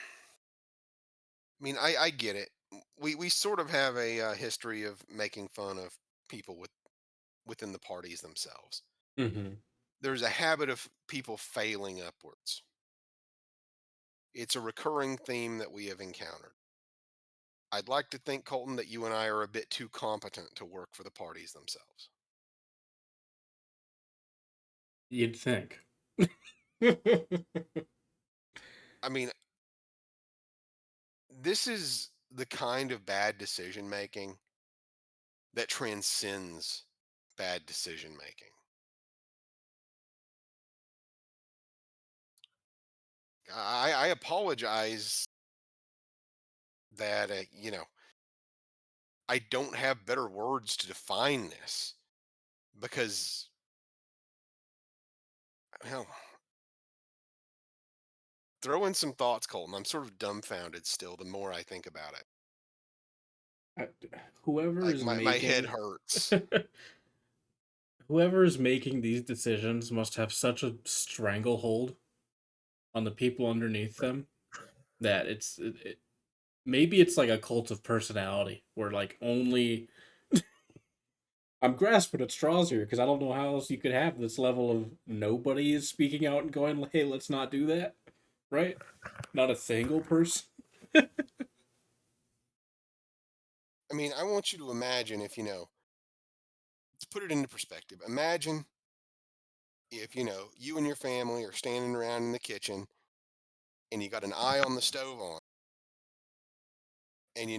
mean, I get it. We sort of have a history of making fun of people within the parties themselves. Hmm. There's a habit of people failing upwards. It's a recurring theme that we have encountered. I'd like to think, Colton, that you and I are a bit too competent to work for the parties themselves. You'd think. I mean, this is the kind of bad decision making that transcends bad decision making. I apologize that, I don't have better words to define this because, well, throw in some thoughts, Colton. I'm sort of dumbfounded still the more I think about it. I- Whoever Like is my head making hurts. whoever is making these decisions must have such a stranglehold on the people underneath them that maybe it's like a cult of personality where like only I'm grasping at straws here because I don't know how else you could have this level of nobody is speaking out and going, "Hey, let's not do that." Right? Not a single person. I mean, I want you to imagine if, to put it into perspective, imagine if, you and your family are standing around in the kitchen and you got an eye on the stove on, and,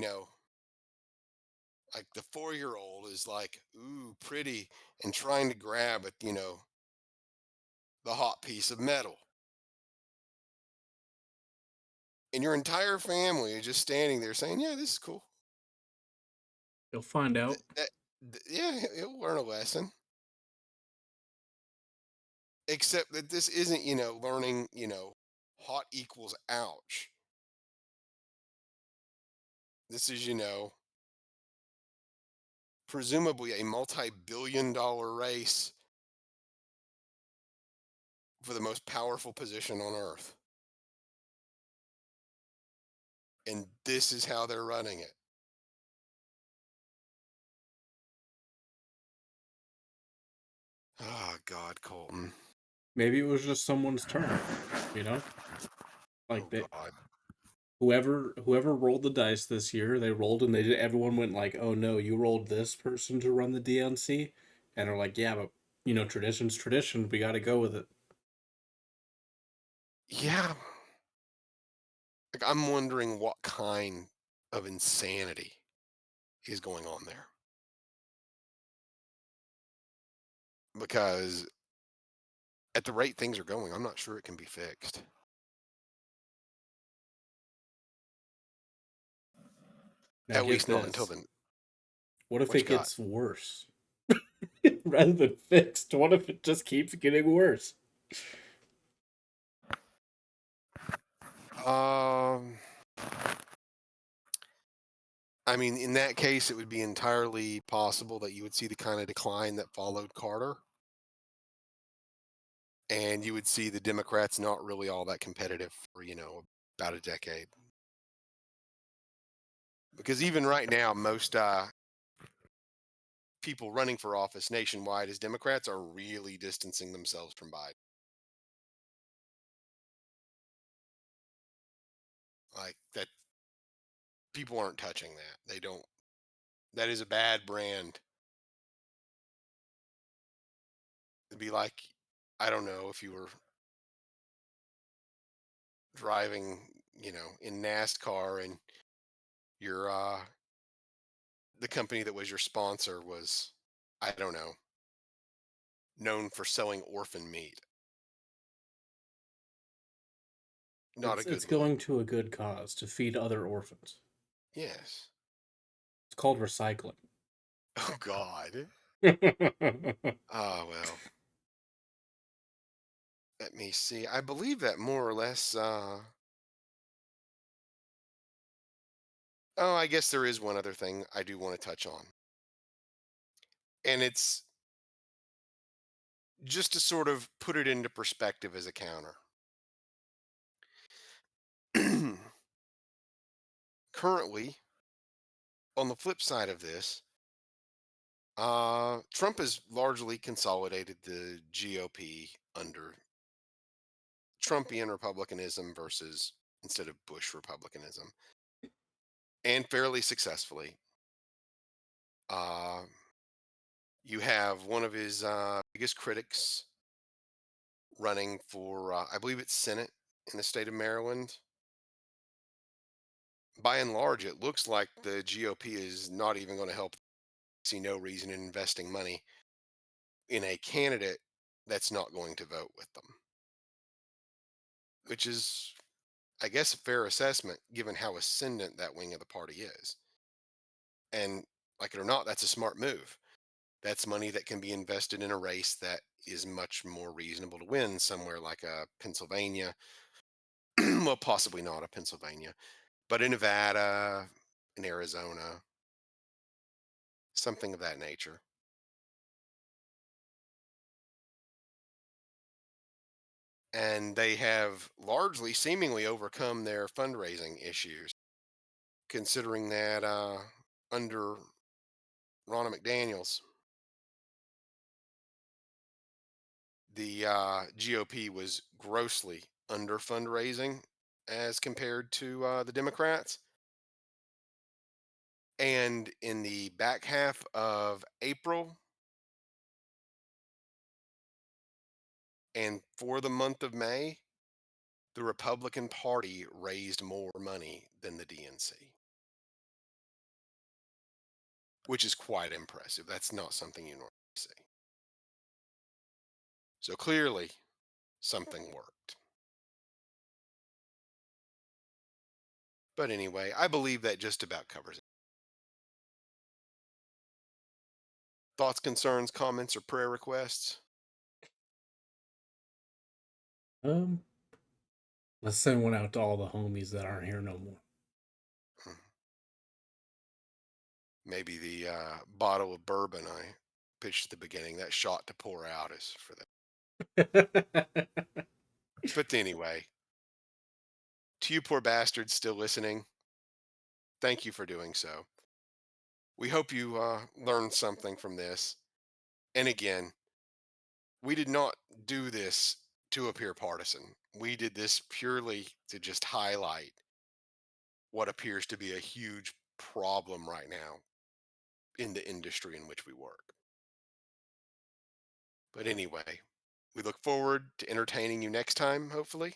like the 4-year-old is like, ooh, pretty, and trying to grab at, the hot piece of metal. And your entire family is just standing there saying, yeah, this is cool. You'll find Th- out. that, yeah, he'll learn a lesson. Except that this isn't, learning, hot equals ouch. This is, presumably a multi-billion-dollar race for the most powerful position on earth. And this is how they're running it. Oh, God, Colton. Maybe it was just someone's turn, you know? Like Oh, they God. whoever rolled the dice this year, they rolled and they did, everyone went like, "Oh no, you rolled this person to run the DNC." And they're like, "Yeah, but tradition's tradition. We got to go with it." Yeah. Like, I'm wondering what kind of insanity is going on there. Because at the rate things are going, I'm not sure it can be fixed. Now At get least not until this. then. What if What you it got? gets worse rather than fixed? What if it just keeps getting worse? Um, I mean, in that case, it would be entirely possible that you would see the kind of decline that followed Carter, and you would see the Democrats not really all that competitive for, about a decade. Because even right now, most people running for office nationwide as Democrats are really distancing themselves from Biden. Like that, people aren't touching that. They don't. That is a bad brand It'd be like, I don't know, if you were driving, in NASCAR and your the company that was your sponsor was, I don't know, known for selling orphan meat. Not a It's good look. going to a good cause to feed other orphans. Yes. It's called recycling. Oh God. Ah, well. Let me see. I believe that more or less. Oh, I guess there is one other thing I do want to touch on, and it's just to sort of put it into perspective as a counter. Currently, on the flip side of this, Trump has largely consolidated the GOP under Trumpian Republicanism versus instead of Bush Republicanism, and fairly successfully. Uh, you have one of his biggest critics running for, I believe it's Senate in the state of Maryland. By and large, it looks like the GOP is not even going to help. See no reason in investing money in a candidate that's not going to vote with them, which is, I guess, a fair assessment given how ascendant that wing of the party is. And like it or not, that's a smart move. That's money that can be invested in a race that is much more reasonable to win somewhere like a Pennsylvania. Well, possibly not a Pennsylvania, but in Nevada, in Arizona, something of that nature. And they have largely seemingly overcome their fundraising issues, considering that under Ronna McDaniels, the GOP was grossly under fundraising as compared to the Democrats. And in the back half of April and for the month of May, the Republican Party raised more money than the DNC, which is quite impressive. That's not something you normally see. So clearly, something worked. But anyway, I believe that just about covers it. Thoughts, concerns, comments, or prayer requests? um, let's send one out to all the homies that aren't here no more. Hmm. Maybe the bottle of bourbon I pitched at the beginning, that shot to pour out is for that. But anyway, to you poor bastards still listening, thank you for doing so. We hope you learned something from this. And again, we did not do this to appear partisan. We did this purely to just highlight what appears to be a huge problem right now in the industry in which we work. But anyway, we look forward to entertaining you next time, hopefully.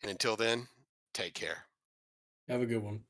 And until then, take care. Have a good one.